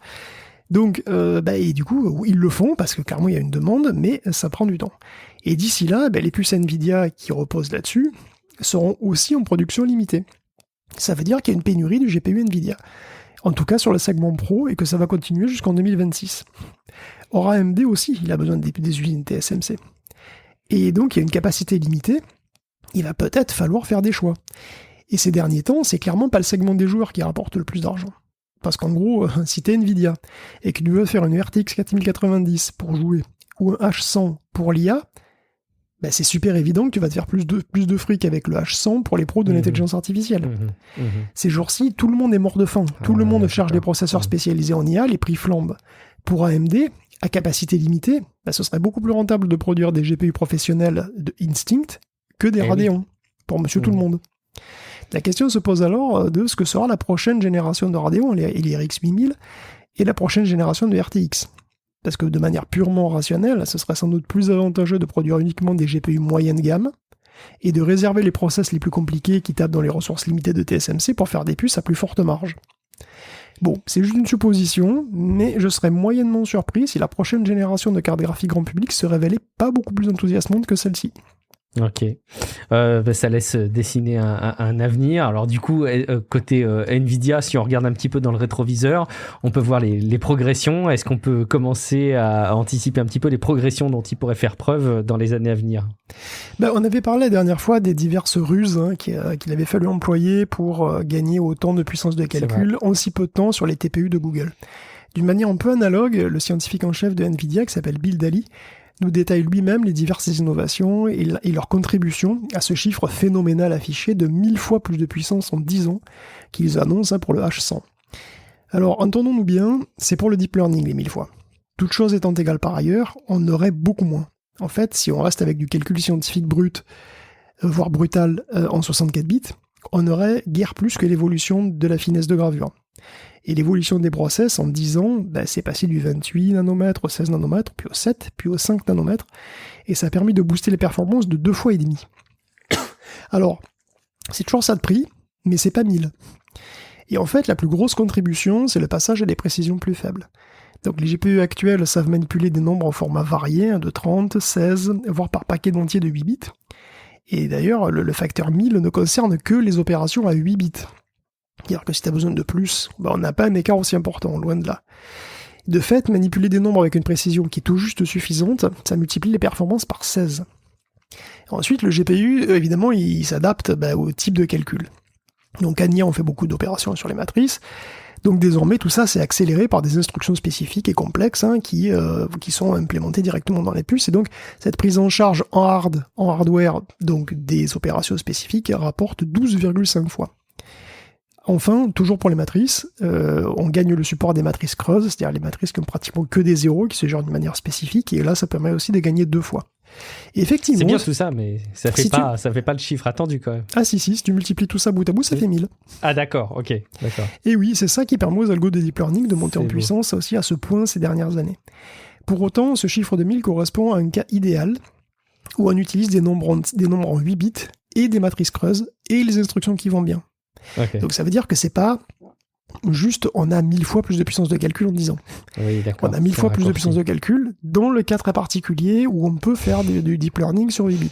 Donc, et du coup, ils le font parce que clairement il y a une demande, mais ça prend du temps. Et d'ici là, les puces Nvidia qui reposent là-dessus seront aussi en production limitée. Ça veut dire qu'il y a une pénurie de GPU Nvidia. En tout cas sur le segment pro, et que ça va continuer jusqu'en 2026. Or AMD aussi, il a besoin des usines TSMC. Et donc il y a une capacité limitée, il va peut-être falloir faire des choix. Et ces derniers temps, c'est clairement pas le segment des joueurs qui rapporte le plus d'argent. Parce qu'en gros, si t'es Nvidia, et que tu veux faire une RTX 4090 pour jouer, ou un H100 pour l'IA, c'est super évident que tu vas te faire plus de fric avec le H100 pour les pros de l'intelligence artificielle. Ces jours-ci, tout le monde est mort de faim. Tout le monde cherche des processeurs spécialisés en IA, les prix flambent. Pour AMD, à capacité limitée, ce serait beaucoup plus rentable de produire des GPU professionnels de Instinct que des Radeon, pour monsieur tout le monde. La question se pose alors de ce que sera la prochaine génération de Radeon, les RX 8000, et la prochaine génération de RTX. Parce que de manière purement rationnelle, ce serait sans doute plus avantageux de produire uniquement des GPU moyenne gamme et de réserver les process les plus compliqués qui tapent dans les ressources limitées de TSMC pour faire des puces à plus forte marge. Bon, c'est juste une supposition, mais je serais moyennement surpris si la prochaine génération de cartes graphiques grand public se révélait pas beaucoup plus enthousiasmante que celle-ci. Ok, ça laisse dessiner un avenir. Alors du coup, côté Nvidia, si on regarde un petit peu dans le rétroviseur, on peut voir les progressions. Est-ce qu'on peut commencer à anticiper un petit peu les progressions dont il pourrait faire preuve dans les années à venir ? On avait parlé la dernière fois des diverses ruses qu'il avait fallu employer pour gagner autant de puissance de calcul en si peu de temps sur les TPU de Google. D'une manière un peu analogue, le scientifique en chef de Nvidia, qui s'appelle Bill Daly, nous détaille lui-même les diverses innovations et leur contribution à ce chiffre phénoménal affiché de 1000 fois plus de puissance en 10 ans qu'ils annoncent pour le H100. Alors, entendons-nous bien, c'est pour le deep learning les 1000 fois. Toutes choses étant égales par ailleurs, on aurait beaucoup moins. En fait, si on reste avec du calcul scientifique brut, voire brutal en 64 bits, on aurait guère plus que l'évolution de la finesse de gravure. Et l'évolution des process en 10 ans, c'est passé du 28 nanomètres au 16 nanomètres, puis au 7, puis au 5 nanomètres, et ça a permis de booster les performances de 2 fois et demi. Alors, c'est toujours ça de prix, mais c'est pas 1000. Et en fait, la plus grosse contribution, c'est le passage à des précisions plus faibles. Donc les GPU actuels savent manipuler des nombres en format varié, de 30, 16, voire par paquet d'entiers de 8 bits. Et d'ailleurs, le facteur 1000 ne concerne que les opérations à 8 bits. C'est-à-dire que si tu as besoin de plus, on n'a pas un écart aussi important, loin de là. De fait, manipuler des nombres avec une précision qui est tout juste suffisante, ça multiplie les performances par 16. Ensuite, le GPU, évidemment, il s'adapte au type de calcul. Donc à NIA, on fait beaucoup d'opérations sur les matrices. Donc désormais, tout ça, c'est accéléré par des instructions spécifiques et complexes qui sont implémentées directement dans les puces. Et donc, cette prise en charge en hardware, donc des opérations spécifiques, rapporte 12,5 fois. Enfin, toujours pour les matrices, on gagne le support des matrices creuses, c'est-à-dire les matrices qui ont pratiquement que des zéros, qui se gèrent d'une manière spécifique, et là, ça permet aussi de gagner 2 fois. Et effectivement... C'est bien tout ça, mais ça fait pas le chiffre attendu quand même. Ah si, si tu multiplies tout ça bout à bout, ça fait 1000. Ah d'accord, ok, d'accord. Et oui, c'est ça qui permet aux algos de deep learning de monter en puissance aussi à ce point ces dernières années. Pour autant, ce chiffre de 1000 correspond à un cas idéal, où on utilise des nombres en 8 bits, et des matrices creuses, et les instructions qui vont bien. Okay. Donc ça veut dire que c'est pas juste on a 1000 fois plus de puissance de calcul en 10 ans. Oui, d'accord. On a 1000 fois plus de puissance de calcul dans le cas très particulier où on peut faire du deep learning sur 8 bits.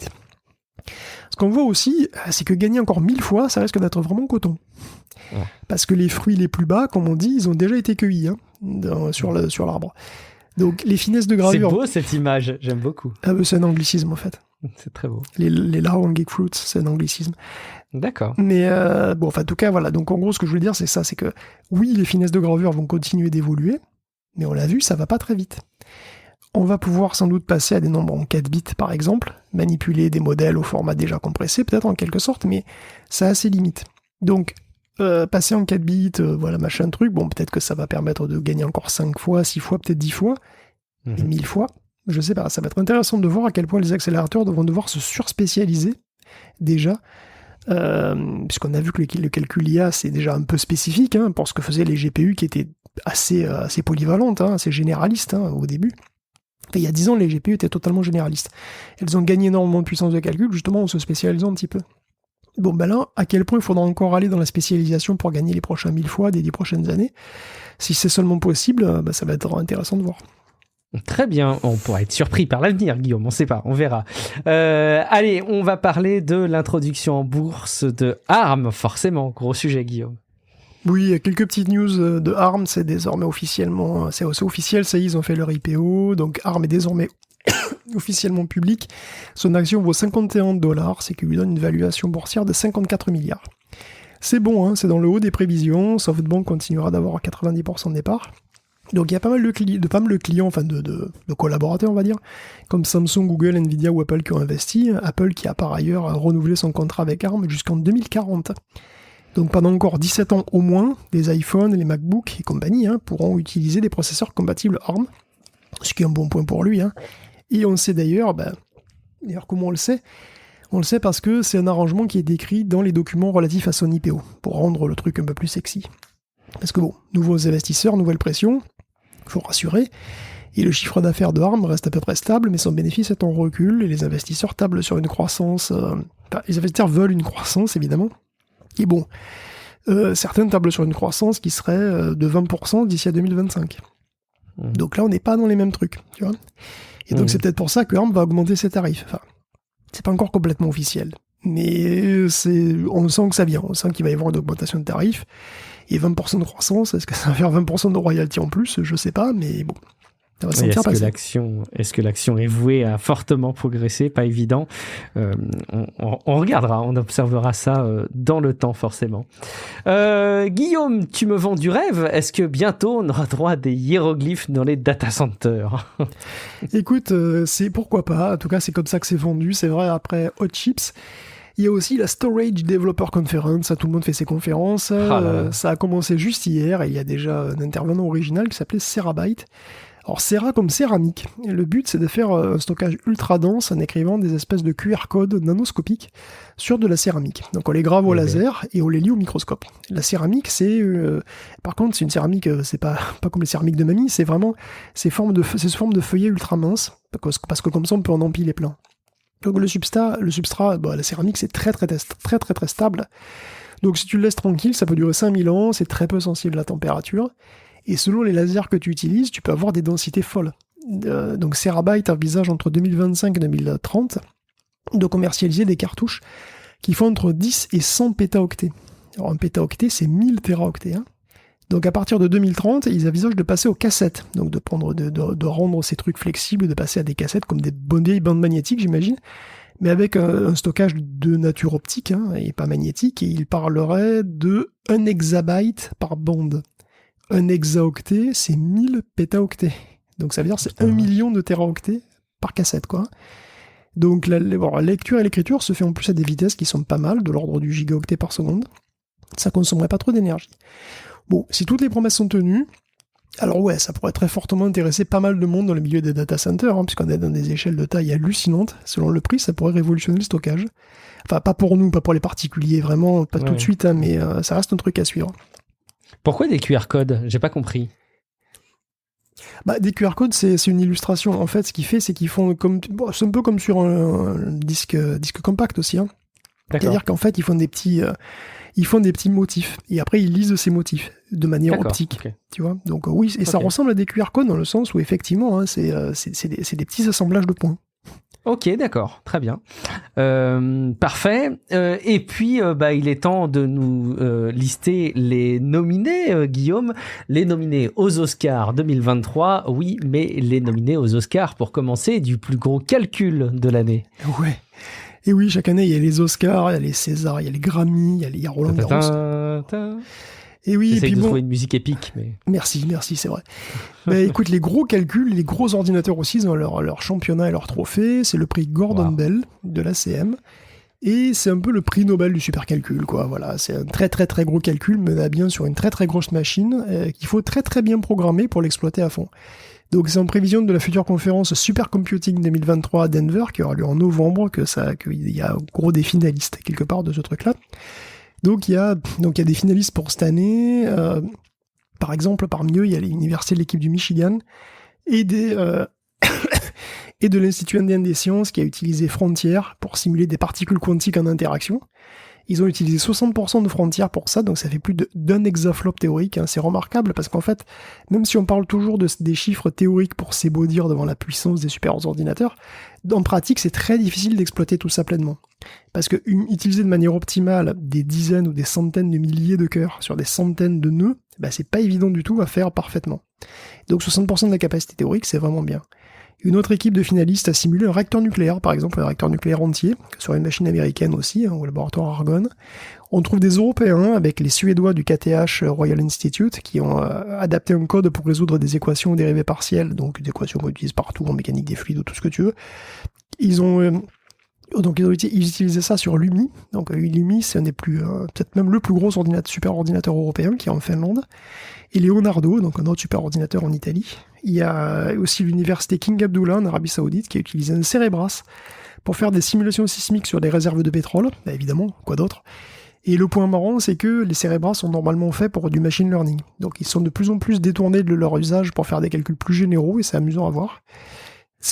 Ce qu'on voit aussi, c'est que gagner encore 1000 fois, ça risque d'être vraiment coton. Ouais. Parce que les fruits les plus bas, comme on dit, ils ont déjà été cueillis sur l'arbre. Donc les finesses de gravure... C'est beau cette image, j'aime beaucoup. C'est un anglicisme en fait. C'est très beau. Les Lahore Geek Fruits, c'est un anglicisme. D'accord. Mais en tout cas, voilà. Donc en gros, ce que je voulais dire, c'est ça, c'est que oui, les finesses de gravure vont continuer d'évoluer, mais on l'a vu, ça va pas très vite. On va pouvoir sans doute passer à des nombres en 4 bits, par exemple, manipuler des modèles au format déjà compressé, peut-être en quelque sorte, mais ça a ses limites. Donc, passer en 4 bits, machin truc, peut-être que ça va permettre de gagner encore 5 fois, 6 fois, peut-être 10 fois, et 1000 fois. Je sais pas, ça va être intéressant de voir à quel point les accélérateurs vont devoir se surspécialiser, déjà, puisqu'on a vu que le calcul IA, c'est déjà un peu spécifique, pour ce que faisaient les GPU qui étaient assez polyvalentes, assez généralistes au début. Et il y a 10 ans, les GPU étaient totalement généralistes. Elles ont gagné énormément de puissance de calcul, justement en se spécialisant un petit peu. Bon, ben là, à quel point il faudra encore aller dans la spécialisation pour gagner les prochains 1000 fois des 10 prochaines années? Si c'est seulement possible, ça va être intéressant de voir. Très bien, on pourra être surpris par l'avenir, Guillaume, on ne sait pas, on verra. Allez, on va parler de l'introduction en bourse de ARM, forcément, gros sujet, Guillaume. Oui, il y a quelques petites news de ARM, c'est désormais officiellement, c'est officiel, ça y est, ils ont fait leur IPO, donc ARM est désormais officiellement public. Son action vaut $51, c'est qui lui donne une valuation boursière de 54 milliards. C'est bon, hein, c'est dans le haut des prévisions, SoftBank continuera d'avoir 90% de départ. Donc il y a pas mal de clients, enfin de collaborateurs, on va dire, comme Samsung, Google, Nvidia ou Apple qui ont investi. Apple qui a par ailleurs renouvelé son contrat avec ARM jusqu'en 2040. Donc pendant encore 17 ans au moins, les iPhones, les MacBooks et compagnie pourront utiliser des processeurs compatibles ARM, ce qui est un bon point pour lui. Et on sait d'ailleurs comment on le sait? On le sait parce que c'est un arrangement qui est décrit dans les documents relatifs à son IPO, pour rendre le truc un peu plus sexy. Parce que bon, nouveaux investisseurs, nouvelle pression, il faut rassurer, et le chiffre d'affaires de ARM reste à peu près stable, mais son bénéfice est en recul, et les investisseurs tablent sur une croissance... les investisseurs veulent une croissance, évidemment, et bon, certains tablent sur une croissance qui serait de 20% d'ici à 2025. Donc là, on n'est pas dans les mêmes trucs, tu vois. Et donc c'est peut-être pour ça que ARM va augmenter ses tarifs. Enfin, c'est pas encore complètement officiel, mais on sent que ça vient, on sent qu'il va y avoir une augmentation de tarifs, et 20% de croissance, est-ce que ça va faire 20% de royalty en plus? Je sais pas, mais bon, ça va s'en faire passer. Est-ce que l'action est vouée à fortement progresser? Pas évident. On regardera, on observera ça dans le temps, forcément. Guillaume, tu me vends du rêve. Est-ce que bientôt on aura droit à des hiéroglyphes dans les data centers? Écoute, c'est pourquoi pas. En tout cas, c'est comme ça que c'est vendu. C'est vrai, après Hot Chips. Il y a aussi la Storage Developer Conference, tout le monde fait ses conférences, ça a commencé juste hier, et il y a déjà un intervenant original qui s'appelait Serabyte. Alors Sera comme céramique, et le but c'est de faire un stockage ultra dense en écrivant des espèces de QR codes nanoscopiques sur de la céramique. Donc on les grave au laser et on les lit au microscope. La céramique par contre c'est une céramique, c'est pas comme les céramiques de mamie, c'est vraiment sous forme de feuillet ultra mince, parce que comme ça on peut en empiler plein. Donc le substrat, la céramique, c'est très stable. Donc si tu le laisses tranquille, ça peut durer 5000 ans, c'est très peu sensible à la température. Et selon les lasers que tu utilises, tu peux avoir des densités folles. Donc Serabyte envisage entre 2025 et 2030 de commercialiser des cartouches qui font entre 10 et 100 pétaoctets. Alors un pétaoctet, c'est 1000 téraoctets. Donc à partir de 2030, ils envisagent de passer aux cassettes, donc de rendre ces trucs flexibles, de passer à des cassettes comme des vieilles bandes magnétiques, j'imagine, mais avec un stockage de nature optique et pas magnétique, et ils parleraient de 1 exabyte par bande. 1 hexaoctet, c'est 1000 pétaoctets. Donc ça veut dire que c'est 1 million de téraoctets par cassette, quoi. Donc la lecture et l'écriture se fait en plus à des vitesses qui sont pas mal, de l'ordre du gigaoctet par seconde. Ça consommerait pas trop d'énergie. Bon, si toutes les promesses sont tenues, alors ouais, ça pourrait très fortement intéresser pas mal de monde dans le milieu des data centers, puisqu'on est dans des échelles de taille hallucinantes. Selon le prix, ça pourrait révolutionner le stockage. Enfin, pas pour nous, pas pour les particuliers, vraiment, pas tout de suite, mais ça reste un truc à suivre. Pourquoi des QR codes? J'ai pas compris. Des QR codes, c'est une illustration. En fait, ce qu'ils font, c'est qu'ils font c'est un peu comme sur un disque compact aussi. C'est-à-dire qu'en fait, ils font des petits motifs. Et après, ils lisent ces motifs de manière optique. Okay. Tu vois. Donc oui, et ça ressemble à des QR codes dans le sens où effectivement, c'est des petits assemblages de points. Ok, d'accord, très bien. Parfait. Et puis, il est temps de nous lister les nominés, Guillaume. Les nominés aux Oscars 2023, oui, mais les nominés aux Oscars, pour commencer, du plus gros calcul de l'année. Ouais. Et oui, chaque année, il y a les Oscars, il y a les Césars, il y a les Grammy, il y a Roland Garros. Et oui, j'essaye de trouver une musique épique. Mais... Merci, c'est vrai. Écoute, les gros calculs, les gros ordinateurs aussi, ils ont leur championnat et leur trophée. C'est le prix Gordon Bell de l'ACM. Et c'est un peu le prix Nobel du supercalcul, quoi. Voilà, c'est un très très très gros calcul mené à bien sur une très très grosse machine qu'il faut très très bien programmer pour l'exploiter à fond. Donc c'est en prévision de la future conférence Supercomputing 2023 à Denver, qui aura lieu en novembre, qu'il y a un gros des finalistes quelque part de ce truc-là. Donc il y a des finalistes pour cette année. Par exemple, parmi eux, il y a l'université de l'équipe du Michigan et de l'Institut indien des sciences qui a utilisé Frontier pour simuler des particules quantiques en interaction. Ils ont utilisé 60% de frontières pour ça, donc ça fait plus d'un exaflop théorique. C'est remarquable parce qu'en fait, même si on parle toujours des chiffres théoriques pour s'ébaudir devant la puissance des super ordinateurs, en pratique, c'est très difficile d'exploiter tout ça pleinement. Parce que utiliser de manière optimale des dizaines ou des centaines de milliers de cœurs sur des centaines de nœuds, c'est pas évident du tout à faire parfaitement. Donc 60% de la capacité théorique, c'est vraiment bien. Une autre équipe de finalistes a simulé un réacteur nucléaire, par exemple un réacteur nucléaire entier, sur une machine américaine aussi, au laboratoire Argonne. On trouve des Européens avec les Suédois du KTH Royal Institute qui ont adapté un code pour résoudre des équations ou dérivées partielles, donc des équations qu'on utilise partout en mécanique des fluides ou tout ce que tu veux. Ils utilisaient ça sur LUMI. Donc LUMI, c'est un des plus, peut-être même le plus gros super ordinateur européen qui est en Finlande. Et Leonardo, donc un autre super ordinateur en Italie. Il y a aussi l'université King Abdullah en Arabie Saoudite qui a utilisé un Cerebras pour faire des simulations sismiques sur des réserves de pétrole. Évidemment, quoi d'autre. Et le point marrant, c'est que les Cerebras sont normalement faits pour du machine learning. Donc ils sont de plus en plus détournés de leur usage pour faire des calculs plus généraux et c'est amusant à voir.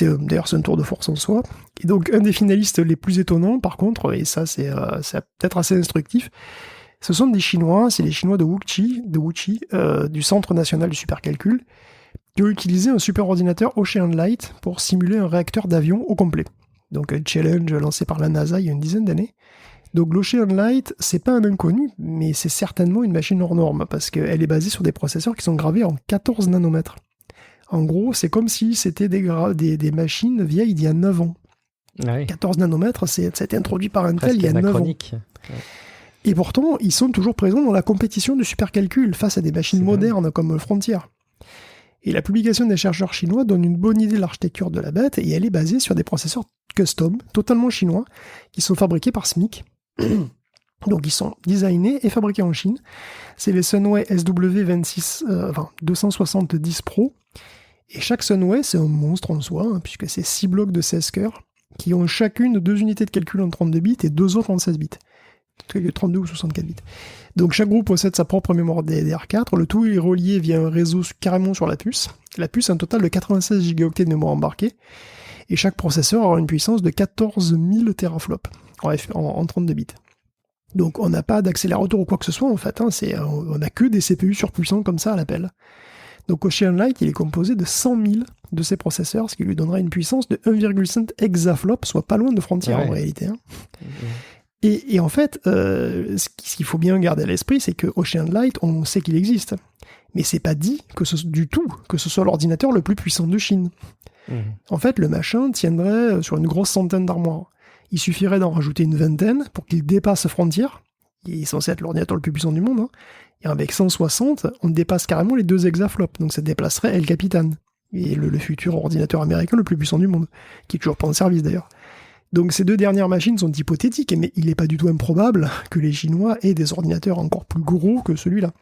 D'ailleurs, c'est un tour de force en soi. Et donc, un des finalistes les plus étonnants, par contre, et ça, c'est peut-être assez instructif, ce sont des Chinois, c'est les Chinois de Wuxi, du Centre National du Supercalcul, qui ont utilisé un superordinateur Ocean Light pour simuler un réacteur d'avion au complet. Donc, un challenge lancé par la NASA il y a une dizaine d'années. Donc, l'Ocean Light, c'est pas un inconnu, mais c'est certainement une machine hors norme, parce qu'elle est basée sur des processeurs qui sont gravés en 14 nanomètres. En gros, c'est comme si c'était des machines vieilles d'il y a 9 ans. Oui. 14 nanomètres, ça a été introduit par Intel il y a 9 ans. Ouais. Et pourtant, ils sont toujours présents dans la compétition du supercalcul face à des machines modernes comme Frontier. Et la publication des chercheurs chinois donne une bonne idée de l'architecture de la bête, et elle est basée sur des processeurs custom, totalement chinois, qui sont fabriqués par SMIC. Donc ils sont designés et fabriqués en Chine. C'est les Sunway SW270 Pro. Et chaque Sunway, c'est un monstre en soi, puisque c'est 6 blocs de 16 cœurs, qui ont chacune 2 unités de calcul en 32 bits et 2 autres en 16 bits. 32 ou 64 bits. Donc chaque groupe possède sa propre mémoire DDR4, le tout est relié via un réseau carrément sur la puce. La puce a un total de 96 Go de mémoire embarquée, et chaque processeur aura une puissance de 14 000 teraflops en 32 bits. Donc on n'a pas d'accélérateur ou quoi que ce soit en fait, on n'a que des CPU surpuissants comme ça à l'appel. Donc Ocean Light, il est composé de 100 000 de ces processeurs, ce qui lui donnera une puissance de 1,5 hexaflop, soit pas loin de Frontier en réalité. Et en fait, ce qu'il faut bien garder à l'esprit, c'est que Ocean Light, on sait qu'il existe. Mais c'est pas dit du tout que ce soit l'ordinateur le plus puissant de Chine. En fait, le machin tiendrait sur une grosse centaine d'armoires. Il suffirait d'en rajouter une vingtaine pour qu'il dépasse Frontier. Il est censé être l'ordinateur le plus puissant du monde. Et avec 160, on dépasse carrément les 2 hexaflops. Donc ça déplacerait El Capitan. Et le futur ordinateur américain le plus puissant du monde. Qui est toujours pas en service d'ailleurs. Donc ces 2 dernières machines sont hypothétiques, mais il n'est pas du tout improbable que les Chinois aient des ordinateurs encore plus gros que celui-là.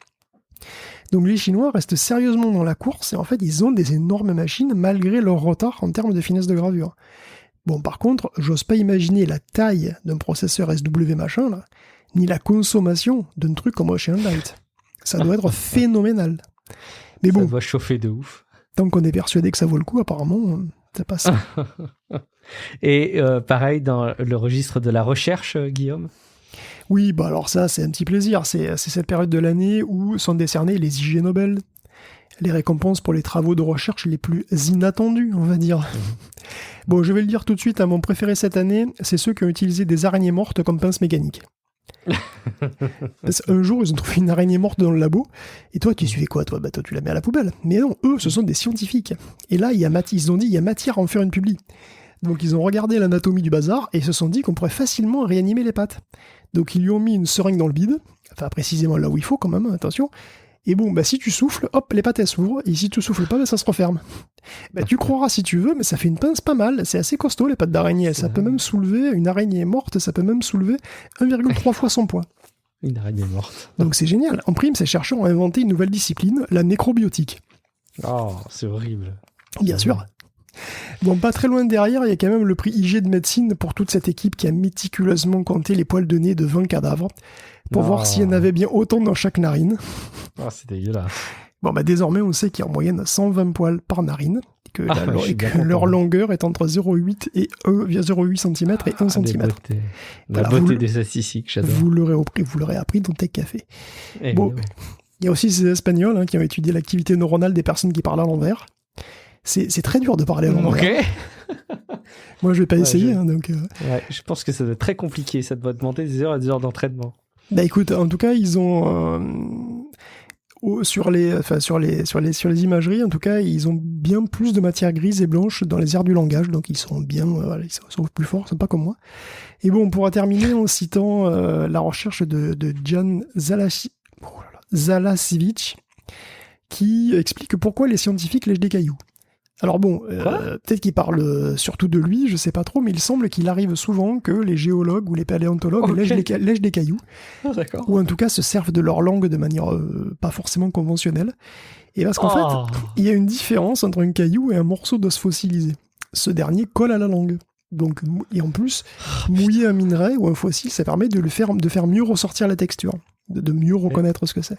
Donc les Chinois restent sérieusement dans la course, et en fait ils ont des énormes machines malgré leur retard en termes de finesse de gravure. Bon, par contre, j'ose pas imaginer la taille d'un processeur SW machin, là, ni la consommation d'un truc comme Ocean Light. Ça doit être phénoménal. Mais bon, ça doit chauffer de ouf. Tant qu'on est persuadé que ça vaut le coup, apparemment, ça passe. Et pareil dans le registre de la recherche, Guillaume ? Oui, bah alors ça, c'est un petit plaisir. C'est cette période de l'année où sont décernés les IG Nobel, les récompenses pour les travaux de recherche les plus inattendus, on va dire. Bon, je vais le dire tout de suite, mon préféré cette année, c'est ceux qui ont utilisé des araignées mortes comme pince mécanique. Parce qu'un jour, ils ont trouvé une araignée morte dans le labo, et toi, tu fais quoi, toi ? Bah, toi, tu la mets à la poubelle. Mais non, eux, ce sont des scientifiques. Et là, ils ont dit, il y a matière à en faire une publi. Donc, ils ont regardé l'anatomie du bazar, et ils se sont dit qu'on pourrait facilement réanimer les pattes. Donc, ils lui ont mis une seringue dans le bide, enfin, précisément là où il faut, quand même, attention. Et bon, bah si tu souffles, hop, les pattes elles s'ouvrent, et si tu souffles pas, bah, ça se referme. Bah tu croiras si tu veux, mais ça fait une pince pas mal, c'est assez costaud les pattes d'araignée, ça peut même soulever, une araignée morte, ça peut même soulever 1,3 fois son poids. Une araignée morte. Donc c'est génial. En prime, ces chercheurs ont inventé une nouvelle discipline, la nécrobiotique. Oh, c'est horrible. Bien sûr. Bon, pas très loin derrière, il y a quand même le prix IG de médecine pour toute cette équipe qui a méticuleusement compté les poils de nez de 20 cadavres, pour voir s'il y en avait bien autant dans chaque narine. Oh, c'est dégueulasse. Bon, désormais, on sait qu'il y a en moyenne 120 poils par narine, et que, leur longueur est entre 0,8 et 0,8 cm et 1 cm. La beauté des statistiques, j'adore. Vous l'aurez appris dans Tech Café. Bon, il y a aussi ces Espagnols qui ont étudié l'activité neuronale des personnes qui parlent à l'envers. C'est très dur de parler à l'envers. Ok. Moi, je vais pas essayer. Je pense que ça doit être très compliqué. Ça doit demander des heures et des heures d'entraînement. Écoute, en tout cas, ils ont... sur les imageries, en tout cas, ils ont bien plus de matière grise et blanche dans les aires du langage, donc ils sont bien, ils sont plus forts, c'est pas comme moi. Et bon, on pourra terminer en citant la recherche de Jan Zalasiewicz, qui explique pourquoi les scientifiques lèchent des cailloux. Alors bon, peut-être qu'il parle surtout de lui, je sais pas trop, mais il semble qu'il arrive souvent que les géologues ou les paléontologues lèchent des cailloux, ou en tout cas se servent de leur langue de manière pas forcément conventionnelle. Et parce qu'en fait, il y a une différence entre un caillou et un morceau d'os fossilisé. Ce dernier colle à la langue. Donc, et en plus, mouiller un minerai ou un fossile, ça permet de faire mieux ressortir la texture, de mieux reconnaître ce que c'est.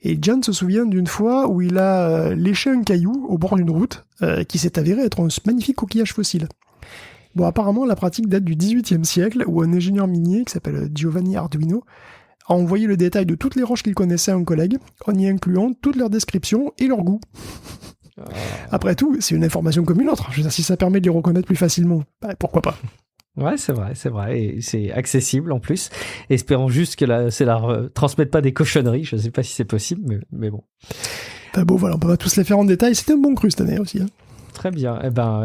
Et Jan se souvient d'une fois où il a léché un caillou au bord d'une route qui s'est avéré être un magnifique coquillage fossile. Bon, apparemment, la pratique date du XVIIIe siècle où un ingénieur minier qui s'appelle Giovanni Arduino a envoyé le détail de toutes les roches qu'il connaissait à un collègue, en y incluant toutes leurs descriptions et leur goût. Après tout, c'est une information comme une autre. Je veux dire, si ça permet de les reconnaître plus facilement, pourquoi pas. Ouais, c'est vrai, et c'est accessible en plus. Espérons juste que ça leur transmette pas des cochonneries. Je sais pas si c'est possible, mais bon. Bon, voilà, on peut pas tous les faire en détail. C'était un bon cru cette année aussi. Très bien.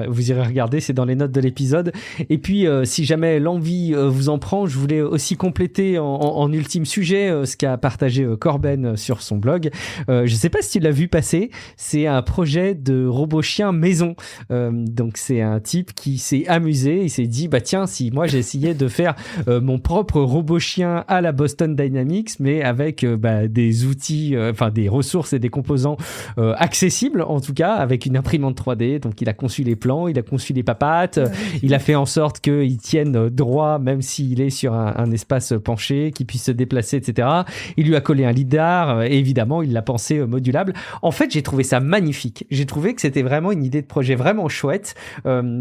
Vous irez regarder, c'est dans les notes de l'épisode. Et puis, si jamais l'envie vous en prend, je voulais aussi compléter en ultime sujet ce qu'a partagé Corben sur son blog. Je sais pas si tu l'as vu passer. C'est un projet de robot chien maison. Donc, c'est un type qui s'est amusé. Il s'est dit, tiens, si moi j'essayais de faire mon propre robot chien à la Boston Dynamics, mais avec des outils, des ressources et des composants accessibles, en tout cas, avec une imprimante 3D. Donc, il a conçu les plans, il a conçu les papates, il a fait en sorte qu'ils tiennent droit, même s'il est sur un espace penché, qu'il puisse se déplacer, etc. Il lui a collé un lidar, et évidemment, il l'a pensé modulable. En fait, j'ai trouvé ça magnifique. J'ai trouvé que c'était vraiment une idée de projet vraiment chouette.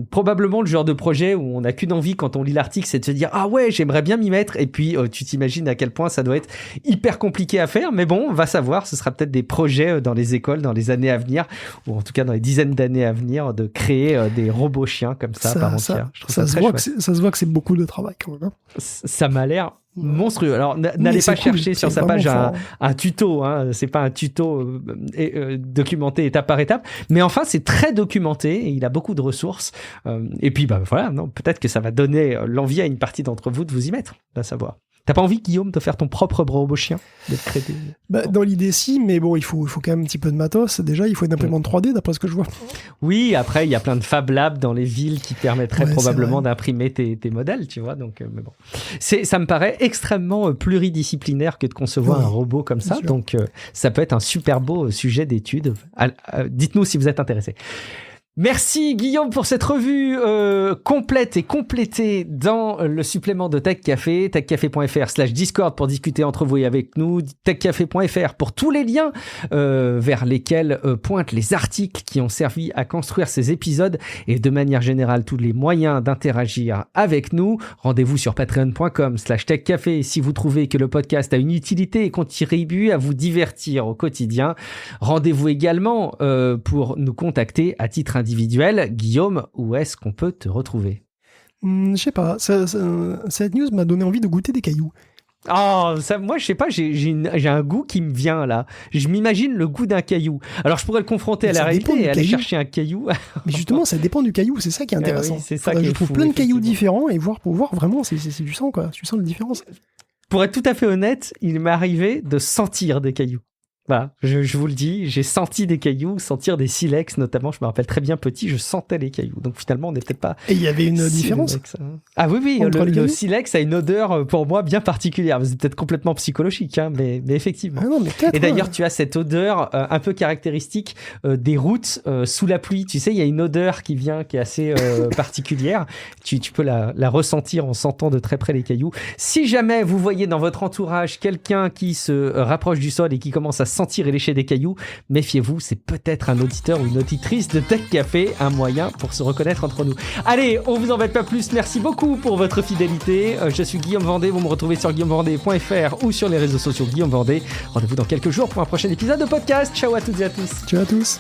Probablement le genre de projet où on n'a qu'une envie quand on lit l'article, c'est de se dire « Ah ouais, j'aimerais bien m'y mettre ». Et puis, tu t'imagines à quel point ça doit être hyper compliqué à faire. Mais bon, on va savoir, ce sera peut-être des projets dans les écoles, dans les années à venir, ou en tout cas dans les dizaines d'années à venir, de créer des robots chiens comme ça part entière. Je trouve ça très chouette. Ça se voit que c'est beaucoup de travail quand même. Ça m'a l'air monstrueux. Alors, n'allez pas chercher sur sa page un tuto, c'est pas un tuto documenté étape par étape, mais enfin, c'est très documenté et il a beaucoup de ressources. Et puis, voilà, peut-être que ça va donner l'envie à une partie d'entre vous de vous y mettre, à savoir. T'as pas envie, Guillaume, de faire ton propre robot chien, d'être créé Dans l'idée, si, mais bon, il faut quand même un petit peu de matos. Déjà, il faut une imprimante 3D, d'après ce que je vois. Oui, après, il y a plein de Fab Labs dans les villes qui permettraient probablement d'imprimer tes modèles, tu vois. Donc, mais bon. Ça me paraît extrêmement pluridisciplinaire que de concevoir un robot comme ça. Donc, ça peut être un super beau sujet d'étude. Dites-nous si vous êtes intéressés. Merci Guillaume pour cette revue complète et complétée dans le supplément de Tech Café, techcafé.fr/Discord pour discuter entre vous et avec nous, techcafé.fr pour tous les liens vers lesquels pointent les articles qui ont servi à construire ces épisodes et de manière générale tous les moyens d'interagir avec nous. Rendez-vous sur patreon.com/techcafé si vous trouvez que le podcast a une utilité et contribue à vous divertir au quotidien. Rendez-vous également pour nous contacter à titre individuel. Guillaume, où est-ce qu'on peut te retrouver ? Je sais pas, cette news m'a donné envie de goûter des cailloux. Oh, moi je sais pas, j'ai un goût qui me vient là. Je m'imagine le goût d'un caillou. Alors je pourrais le confronter à la réalité et aller chercher un caillou. Mais justement, ça dépend du caillou, c'est ça qui est intéressant. Oui, c'est ça qui je trouve plein de cailloux différents et pour voir vraiment, c'est du sang quoi. Tu sens la différence. Pour être tout à fait honnête, il m'est arrivé de sentir des cailloux. Voilà, je vous le dis, j'ai senti des cailloux, sentir des silex notamment, je me rappelle très bien petit, je sentais les cailloux. Donc finalement, on n'est peut-être pas... Et il y avait une différence ? Ah oui, le silex a une odeur pour moi bien particulière. C'est peut-être complètement psychologique, mais effectivement. Ah non, mais et d'ailleurs, tu as cette odeur un peu caractéristique des routes sous la pluie. Tu sais, il y a une odeur qui est assez particulière. Tu peux la ressentir en sentant de très près les cailloux. Si jamais vous voyez dans votre entourage quelqu'un qui se rapproche du sol et qui commence à sentir et lécher des cailloux, méfiez-vous, c'est peut-être un auditeur ou une auditrice de Tech Café, un moyen pour se reconnaître entre nous. Allez, on vous embête pas plus, merci beaucoup pour votre fidélité. Je suis Guillaume Vendée, vous me retrouvez sur guillaumevendée.fr ou sur les réseaux sociaux Guillaume Vendée. Rendez-vous dans quelques jours pour un prochain épisode de podcast. Ciao à toutes et à tous. Ciao à tous.